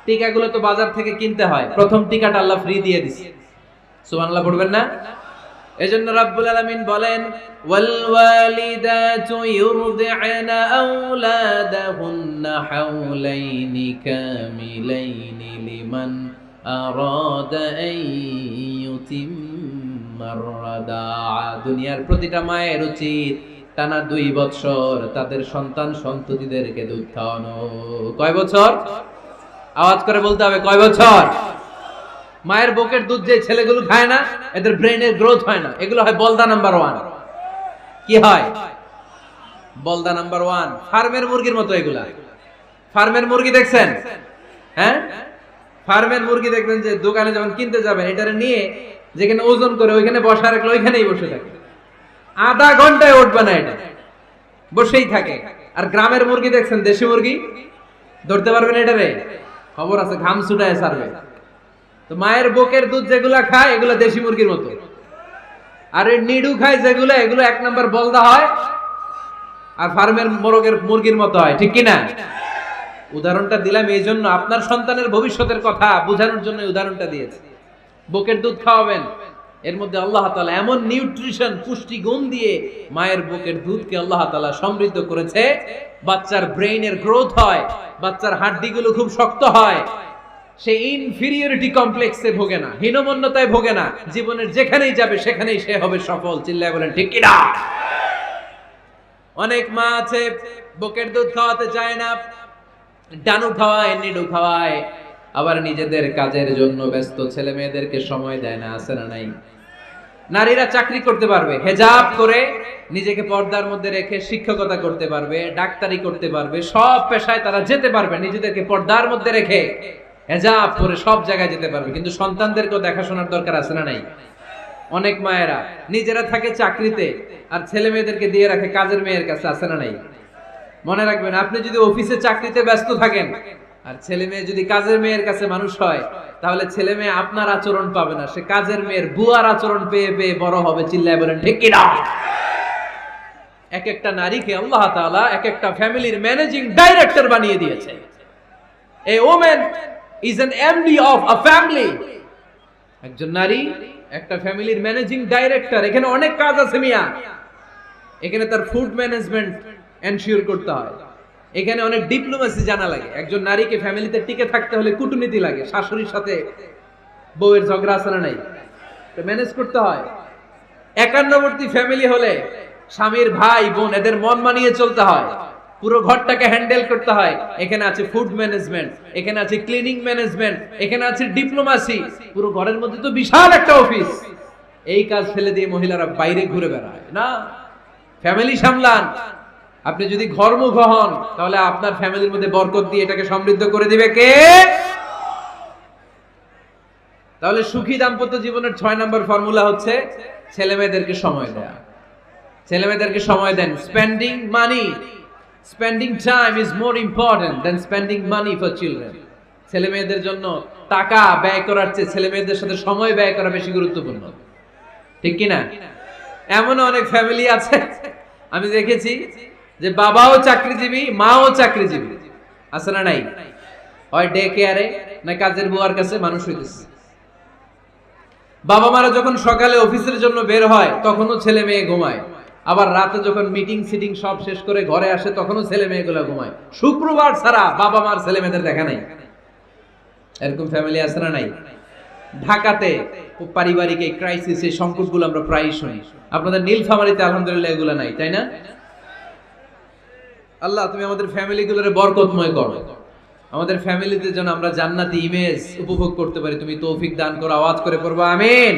টিকাগুলো তো বাজার থেকে কিনতে হয়, প্রথম টিকাটা আল্লাহ ফ্রি দিয়ে দিয়েছে। সুবহানাল্লাহ পড়বেন না? এজন্য রাব্বুল আলামিন বলেন, ওয়াল ওয়ালিদাতু ইউরদি'না আওলাদাহুন্না হাওলাইনি কামিলাইনি লিমান আরাদা আন ইউতিম্মা মাররাদা। দুনিয়ার প্রতিটা মায়ের উচিত টানা 2 বছর তাদের সন্তান সন্ততিদেরকে দুধ খাওয়ানো। কয় বছর? আওয়াজ করে বলতে হবে, কয় বছর? মায়ের বুকের দুধ যে ছেলেগুলো খায় না, এদের ব্রেনের গ্রোথ হয় না, এগুলো হয় বলদা নাম্বার 1। কি হয়? বলদা নাম্বার 1। ফার্মের মুরগির মতো এগুলা। ফার্মের মুরগি দেখছেন? হ্যাঁ, ফার্মের মুরগি দেখবেন যে দোকানে যখন কিনতে যাবেন, এটারে নিয়ে যেখানে ওজন করে ওইখানে বসা রাখলে ওইখানেই বসে থাকে, আধা ঘন্টায় উঠবে না, এটা বসেই থাকে। আর গ্রামের মুরগি দেখছেন, দেশি মুরগি, ধরতে পারবেন এটারে? খবর আছে, ঘাম ছুটায় ছাড়বে। তো মায়ের বুকের দুধ যেগুলা খায় এগুলো দেশি মুরগির মতো, আর এই নিডু খায় যেগুলো, এগুলো 1 নাম্বার বলদা হয়, আর ফার্মের মুরগির মতো হয়। ঠিক কিনা? উদাহরণটা দিলাম এই জন্য, আপনার সন্তানের ভবিষ্যতের কথা বোঝানোর জন্য উদাহরণটা দিয়েছি। বুকের দুধ খাওয়াবেন, এর মধ্যে আল্লাহ তাআলা এমন নিউট্রিশন, পুষ্টি গুণ দিয়ে মায়ের বুকের দুধকে আল্লাহ তাআলা সমৃদ্ধ করেছে, বাচ্চার ব্রেইনের গ্রোথ হয়, বাচ্চার হাড্ডিগুলো খুব শক্ত হয়, সে ইনফিরিয়রিটি কমপ্লেক্সে ভোগে না, হীনমন্যতায় ভোগে না, জীবনের যেখানেই যাবে সেখানেই সে হবে সফল। চিল্লায় বলেন ঠিক কিনা? অনেক মা আছে বুকের দুধ খাওয়াতে চায় না, ডানু খাওয়ায়, নিডু খাওয়ায়, আবার নিজেদের কাজের জন্য ব্যস্ত, ছেলে মেয়েদেরকে সময় দেয় না। আছে না নাই? নারীরা চাকরি করতে পারবে, হেজাব করে নিজেকে পর্দার মধ্যে রেখে শিক্ষকতা করতে পারবে, ডাক্তারি করতে পারবে, সব পেশায় তারা যেতে পারবে, নিজেদেরকে পর্দার মধ্যে রেখে হেজাব করে সব জায়গায় যেতে পারবে। কিন্তু সন্তানদেরকেও দেখাশোনার দরকার আছে না নাই? অনেক মায়েরা নিজেরা থাকে চাকরিতে, আর ছেলে মেয়েদেরকে দিয়ে রাখে কাজের মেয়ের কাছে। আছে না নাই? মনে রাখবেন, আপনি যদি অফিসে চাকরিতে ব্যস্ত থাকেন আর ছেলে মেয়ে যদি কাজের মেয়ের কাছে মানুষ হয়, তাহলে ছেলে মেয়ে আপনার আচরণ পাবে না, সে কাজের মেয়ের বুয়ার আচরণ পেয়ে পেয়ে বড় হবে। চিল্লায় বলেন ঠিক কিনা? এক একটা নারীকে আল্লাহ তাআলা এক একটা ফ্যামিলির ম্যানেজিং ডাইরেক্টর বানিয়ে দিয়েছে। A woman is an MD of a family. একজন নারী একটা ফ্যামিলির ম্যানেজিং ডাইরেক্টর। এখানে অনেক কাজ আছে মিয়া। এখানে তার ফুড ম্যানেজমেন্ট এনশিওর করতে হয়, এখানে অনেক ডিপ্লোমেসি জানা লাগে। একজন নারীকে ফ্যামিলিতে টিকে থাকতে হলে কূটনীতি লাগে, শাশুড়ির সাথে বউয়ের ঝগড়া আছে না নাই, ম্যানেজ করতে হয়। একান্নবর্তী ফ্যামিলি হলে স্বামীর ভাই বোন এদের মন মানিয়ে চলতে হয়, পুরো ঘরটাকে হ্যান্ডেল করতে হয়। এখানে আছে ফুড ম্যানেজমেন্ট, এখানে আছে ক্লিনিং ম্যানেজমেন্ট, এখানে আছে ডিপ্লোমাসি। পুরো ঘরের মধ্যে তো বিশাল একটা অফিস। এই কাজ ফেলে দিয়ে মহিলারা বাইরে ঘুরে বেড়ায় না, ফ্যামিলি সামলান। আপনি যদি ঘরমুখ হন, তাহলে আপনার ফ্যামিলির মধ্যে বরকত দিয়ে এটাকে সমৃদ্ধ করে দিবে কে? তাহলে সুখী দাম্পত্য জীবনের 6 নম্বর ফর্মুলা হচ্ছে ছেলে মেয়েদেরকে সময় দেয়া। ছেলে মেয়েদেরকে সময় দেন। Spending money, spending time is more important than spending money for children. ছেলে মেয়েদের জন্য টাকা ব্যয় করার চেয়ে ছেলে মেয়েদের সাথে সময় ব্যয় করা বেশি গুরুত্বপূর্ণ। ঠিক কিনা? এমন অনেক ফ্যামিলি আছে আমি দেখেছি যে বাবাও চাকরিজীবী, মাও চাকরিজীবী। আছে না নাই? হয় ডে কেয়ারে না কাজের বুয়ার কাছে মানুষ হইতেছে। বাবা মারা যখন সকালে অফিসের জন্য বের হয় তখনও ছেলে মেয়ে ঘুমায়, আবার রাতে যখন মিটিং সিটিং সব শেষ করে ঘরে আসে তখনও ছেলে মেয়েগুলো ঘুমায়। শুক্রবার ছাড়া বাবা মার ছেলে মেয়েদের দেখা নাই। এরকম ফ্যামিলি আছে না নাই? ঢাকাতে পারিবারিক এই ক্রাইসিস, এই সংকটগুলো আমরা প্রায়ই শুনি। আপনাদের নীলফামারীতে আলহামদুলিল্লাহ এগুলো নাই, তাই না? আল্লাহ তুমি আমাদের ফ্যামিলিগুলোরে বরকতময় করো, আমাদের ফ্যামিলিতে যেন আমরা জান্নাতি ইমেজ উপভোগ করতে পারি, তুমি তৌফিক দান করো। আওয়াজ করে পড়বো আমিন।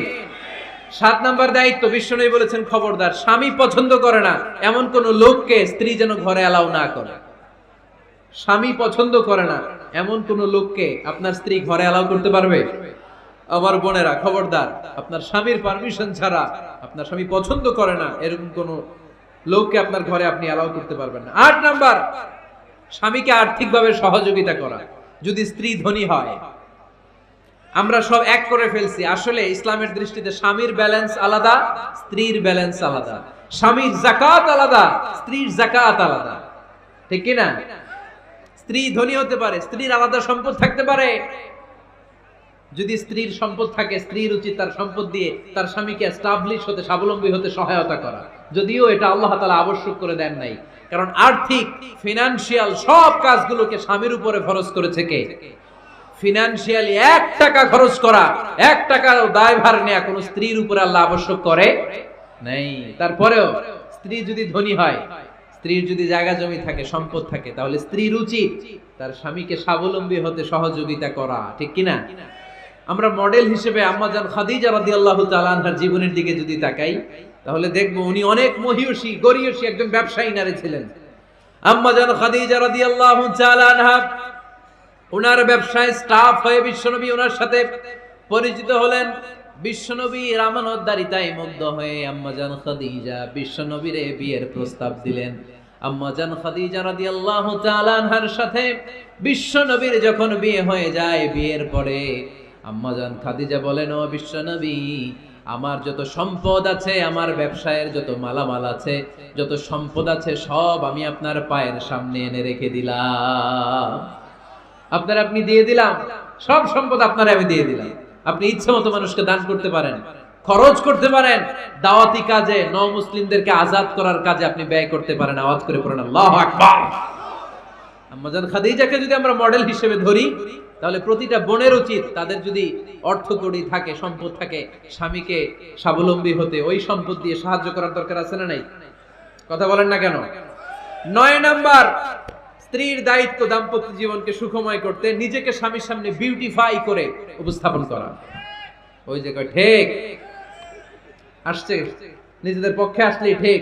7 নাম্বার দায়িত্ব, বিশ্বনবী বলেছেন খবরদার, স্বামী পছন্দ করে না এমন কোন লোককে স্ত্রী যেন ঘরে অ্যালাউ না করে। স্বামী পছন্দ করে না এমন কোন লোককে আপনার স্ত্রী ঘরে অ্যালাউ করতে পারবে? আমার বোনেরা খবরদার, আপনার স্বামীর পারমিশন ছাড়া, আপনার স্বামী পছন্দ করে না এরকম কোন লোককে আপনার ঘরে আপনি অ্যালাউ করতে পারবেন না। 8 নাম্বার, স্বামীকে আর্থিকভাবে সহযোগিতা করা। যদি স্ত্রী ধনী হয়, আমরা সব এক করে ফেলছি, আসলে ইসলামের দৃষ্টিতে স্বামীর ব্যালেন্স আলাদা, স্ত্রীর ব্যালেন্স আলাদা। স্বামীর যাকাত আলাদা, স্ত্রীর যাকাত আলাদা। ঠিক কি না? স্ত্রী ধনী হতে পারে, স্ত্রীর আলাদা সম্পদ থাকতে পারে। যদি স্ত্রীর সম্পদ থাকে, স্ত্রীর উচিত তার সম্পদ দিয়ে তার স্বামীকে এস্টাবলিশ হতে, স্বাবলম্বী হতে সহায়তা করা। যদিও এটা আল্লাহ তাআলা আবশ্যক করে দেন নাই, কারণ আর্থিক ফিনান্সিয়াল সব কাজগুলোকে স্বামীর উপরে ফরজ করেছে কে? ফিনান্সিয়ালি 1 টাকা খরচ করা, 1 টাকার দায়ভার নেয়া কোন স্ত্রীর উপর আল্লাহ আবশ্যক করে নাই। তারপরেও স্ত্রী যদি ধনী হয়, স্ত্রীর যদি জায়গা জমি থাকে, সম্পদ থাকে, তাহলে স্ত্রীর উচিত তার স্বামীকে স্বাবলম্বী হতে সহযোগিতা করা, ঠিক কিনা? আমরা মডেল হিসেবে আম্মাজান খাদিজা রাদিয়াল্লাহু তাআলা আনহার জীবনের দিকে যদি তাকাই, তাহলে দেখব উনি অনেক মহিয়সী, গরিয়সী একজন ব্যবসায়ী নারী ছিলেন। আম্মাজান খাদিজা রাদিয়াল্লাহু তাআলা আনহা ওনার ব্যবসায় স্টাফ হয়ে বিশ্বনবী ওনার সাথে পরিচিত হলেন। বিশ্বনবীর আমানতদারিতায় মুগ্ধ হয়ে আম্মাজান খাদিজা বিশ্বনবীর বিয়ের প্রস্তাব দিলেন। আম্মাজান খাদিজা রাদিয়াল্লাহু তাআলা আনহার সাথে বিশ্বনবীর যখন বিয়ে হয়ে যায়, বিয়ের পরে আম্মাজান খাদিজা বলেন, ও বিশ্বনবী, আমার যত সম্পদ আছে, আমার ব্যবসায়ের যত মালামাল আছে, যত সম্পদ আছে, সব আমি আপনার পায়ের সামনে এনে রেখে দিলাম। আপনি দিয়ে দিলাম, সব সম্পদ আপনারা আমি দিয়ে দিলাম। আপনি ইচ্ছে মতো মানুষকে দান করতে পারেন, খরচ করতে পারেন, দাওয়াতি কাজে, মুসলিমদেরকে আজাদ করার কাজে আপনি ব্যয় করতে পারেন। আওয়াজ করে পড়েন আল্লাহু আকবার। আম্মাজান খাদিজাকে যদি আমরা মডেল হিসেবে ধরি, তাহলে প্রতিটা বোনের উচিত তাদের যদি অর্থকড়ি থাকে, সম্পদ থাকে, স্বামীকে স্বাবলম্বী হতে ওই সম্পদ দিয়ে সাহায্য করার দরকার আছে না নাই? কথা বলেন না কেন? 9 নাম্বার, স্ত্রীর দায়িত্ব দাম্পত্য জীবনকে সুখময় করতে নিজেকে স্বামীর সামনে বিউটিফাই করে উপস্থাপন করা। ওই যে ঠিক আসছে, নিজেদের পক্ষে আসলেই ঠিক।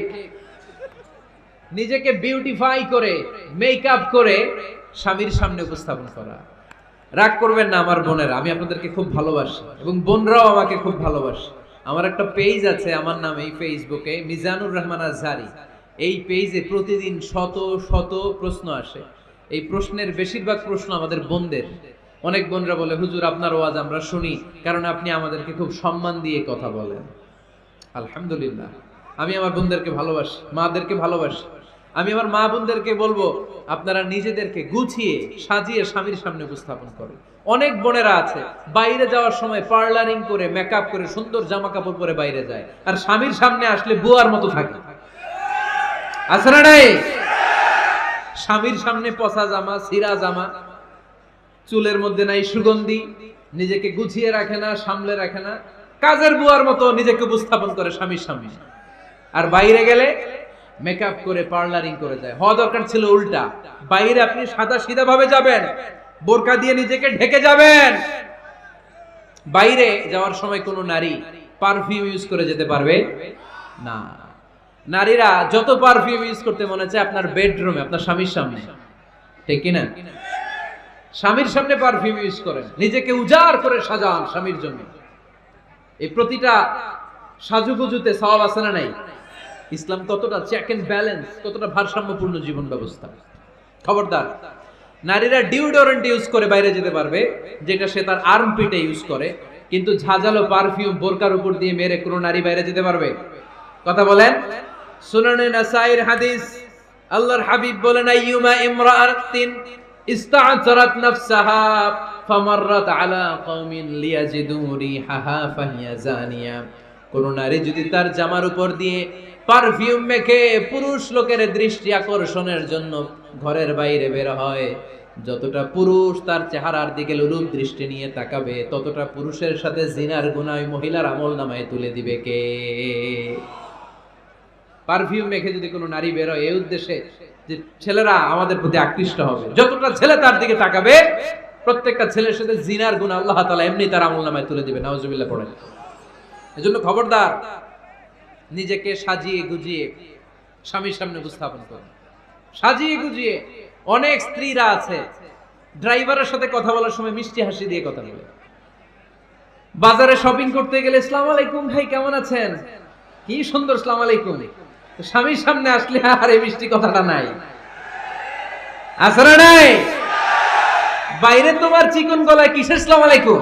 নিজেকে বিউটিফাই করে, মেকআপ করে স্বামীর সামনে উপস্থাপন করা। রাগ করবেন না আমার বোনেরা, আমি আপনাদেরকে খুব ভালোবাসি এবং বোনরাও আমাকে খুব ভালোবাসে। আমার একটা পেজ আছে আমার নামে ফেসবুকে, মিজানুর রহমান আজহারি। এই পেজে প্রতিদিন শত শত প্রশ্ন আসে। এই প্রশ্নের বেশিরভাগ প্রশ্ন আমাদের বোনদের। অনেক বোনরা বলে, হুজুর আপনার ওয়াজ আমরা শুনি, কারণ আপনি আমাদেরকে খুব সম্মান দিয়ে কথা বলেন। আলহামদুলিল্লাহ, আমি আমার বোনদেরকে ভালোবাসি, মাদেরকে ভালোবাসি। আমি আমার মা বোনদেরকে বলবো, আপনারা নিজেদেরকে গুছিয়ে সাজিয়ে স্বামীর সামনে উপস্থাপন করেন। অনেক বোনেরা আছে বাইরে যাওয়ার সময় পার্লারিং করে, মেকআপ করে, সুন্দর জামা কাপড় পরে বাইরে যায়, আর স্বামীর সামনে আসলে বুয়ার মতো থাকে। আছে না নাই? স্বামীর সামনে পচা জামা, ছিঁড়া জামা, চুলের মধ্যে নাই সুগন্ধি, নিজেকে গুছিয়ে রাখে না, সামলে রাখে না, কাজের বুয়ার মতো নিজেকে উপস্থাপন করে স্বামীর সামনে। আর বাইরে গেলে মেকআপ করে, পার্লারিং করে যায়। হওয়া দরকার ছিল উল্টা। বাইরে আপনি সাদা সিধা ভাবে যাবেন, বোরকা দিয়ে নিজেকে ঢেকে যাবেন। বাইরে যাওয়ার সময় কোনো নারী পারফিউম ইউজ করে যেতে পারবে না। নারীরা যত পারফিউম ইউজ করতে মনে চায় আপনার বেডরুমে, আপনার স্বামীর সামনে, ঠিক কিনা? স্বামীর সামনে পারফিউম ইউজ করেন, নিজেকে উজাড় করে সাজান স্বামীর জন্য। এই প্রতিটা সাজুগুজুতে সওয়াব আছে না নাই? ইসলাম কতটা চেক এন্ড ব্যালেন্স, কতটা ভারসাম্যপূর্ণ জীবন ব্যবস্থা। খবরদার, নারীরা ডিওডোরেন্ট ইউজ করে বাইরে যেতে পারবে, যেটা সে তার আর্মপিটে ইউজ করে, কিন্তু ঝাঁঝালো পারফিউম বোরকার উপর দিয়ে মেরে কোনো নারী বাইরে যেতে পারবে? কথা বলেন। সুনানে নাসাইর হাদিস, আল্লাহর হাবিব বলেন, আইয়ুমা ইমরাআতিন ইস্তা'তারাত নাফসাহা ফামাররাত আলা কওমিন লিয়াজিদু রিহাহা ফাহিয়া জানিয়া। কোন নারী যদি তার জামার উপর দিয়ে পারফিউম মেখে পুরুষ লোকের দৃষ্টি আকর্ষণের জন্য ঘরের বাইরে বের হয়, যতটা পুরুষ তার চেহারার দিকে লোলুপ দৃষ্টি নিয়ে তাকাবে, ততটা পুরুষের সাথে জিনার গুনাহ মহিলার আমলনামায় তুলে দিবে কে? পারফিউম মেখে যদি কোনো নারী বের হয় এই উদ্দেশ্যে যে ছেলেরা আমাদের প্রতি আকৃষ্ট হবে, যতটা ছেলে তার দিকে তাকাবে, প্রত্যেকটা ছেলের সাথে জিনার গুনাহ আল্লাহ তাআলা এমনি তার আমলনামায় তুলে দিবে। নাউজুবিল্লাহ পড়েন। এজন্য খবরদার, নিজেকে সাজিয়ে গুজিয়ে স্বামীর সামনে উপস্থাপন করুন, সাজিয়ে গুজিয়ে। অনেক স্ত্রীরা আছে ড্রাইভারের সাথে কথা বলার সময় মিষ্টি হাসি দিয়ে কথা বলে। বাজারে শপিং করতে গেলে আসসালামু আলাইকুম ভাই, কেমন আছেন? কি সুন্দর আসসালামু আলাইকুম। স্বামীর সামনে আসলে আর এই মিষ্টি কথাটা নাই। আসলে নাই। বাইরে তোমার চিকন গলায় কিসের আসসালামু আলাইকুম?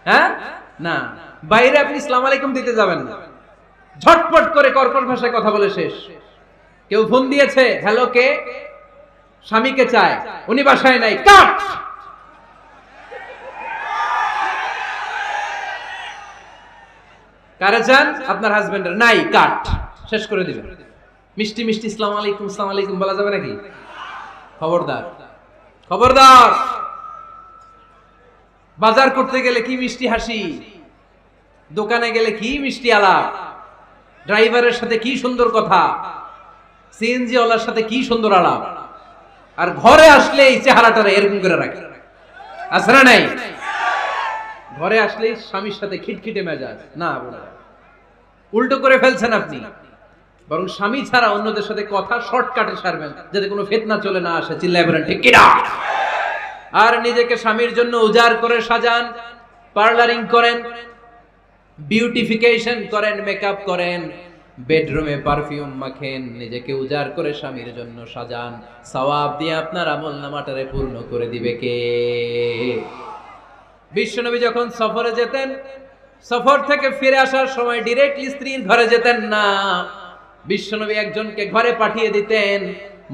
হ্যাঁ না, বাইরে আপনি আসসালামু আলাইকুম দিতে যাবেন না, ঝটপট করে কর্কশ ভাষায় কথা বলে শেষ। কেউ ফোন দিয়েছে, হ্যালো কে? স্বামীকে চায়, উনি বাসায় নাই, কাট। কারে চান? আপনার হাজবেন্ডের, নাই, কাট। শেষ করে দিবেন। মিষ্টি মিষ্টি আসসালামু আলাইকুম, আসসালামু আলাইকুম বলা যাবে নাকি? খবরদার, খবরদার। বাজার করতে গেলে কি মিষ্টি হাসি, দোকানে গেলে কি মিষ্টি আলাপ, ড্রাইভারের সাথে কি সুন্দর কথা, সিএনজি ওয়ালার সাথে কি সুন্দর আলাপ। আর ঘরে আসলে এই চেহারাটা এরকম করে রাখে, আছে না নাই? ঘরে আসলে স্বামীর সাথে খিটখিটে মেজাজ, না বলে উল্টো করে ফেলছেন আপনি। বরং স্বামী ছাড়া অন্যদের সাথে কথা শর্টকাটে সারবেন, যাতে কোনো ফিতনা চলে না আসে। চিল্লায় বলেন ঠিক কিনা? আর নিজেকে স্বামীর জন্য উজাড় করে সাজান, পার্লারিং করেন, বিউটিফিকেশন করেন, মেকআপ করেন, বেডরুমে পারফিউম মাখেন, নিজেকে উজাড় করে স্বামীর জন্য সাজান। সওয়াব দিয়ে আপনার আমলনামাটারে পূর্ণ করে দিবে কে? বিশ্বনবী যখন সফরে যেতেন, সফর থেকে ফিরে আসার সময় ডিরেক্টলি স্ত্রীর ঘরে যেতেন না। বিশ্বনবী একজনকে ঘরে পাঠিয়ে দিতেন,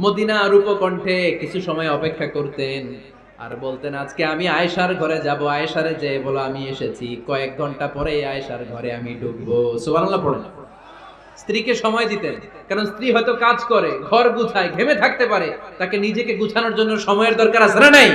মদিনার উপকণ্ঠে কিছু সময় অপেক্ষা করতেন আর বলতেন, আজকে আমি আয়েশার ঘরে যাব, আয়েশারে যে বলো আমি এসেছি। কয়েক ঘন্টা পরে আয়েশার ঘরে আমি ঢুকবো। সুবহানাল্লাহ পড়েন। স্ত্রীকে সময় দিতেন, কারণ স্ত্রী হয়তো কাজ করে, ঘর গুছায়, ঘেমে থাকতে পারে, তাকে নিজেকে গুছানোর জন্য সময়ের দরকার আছে না নাই?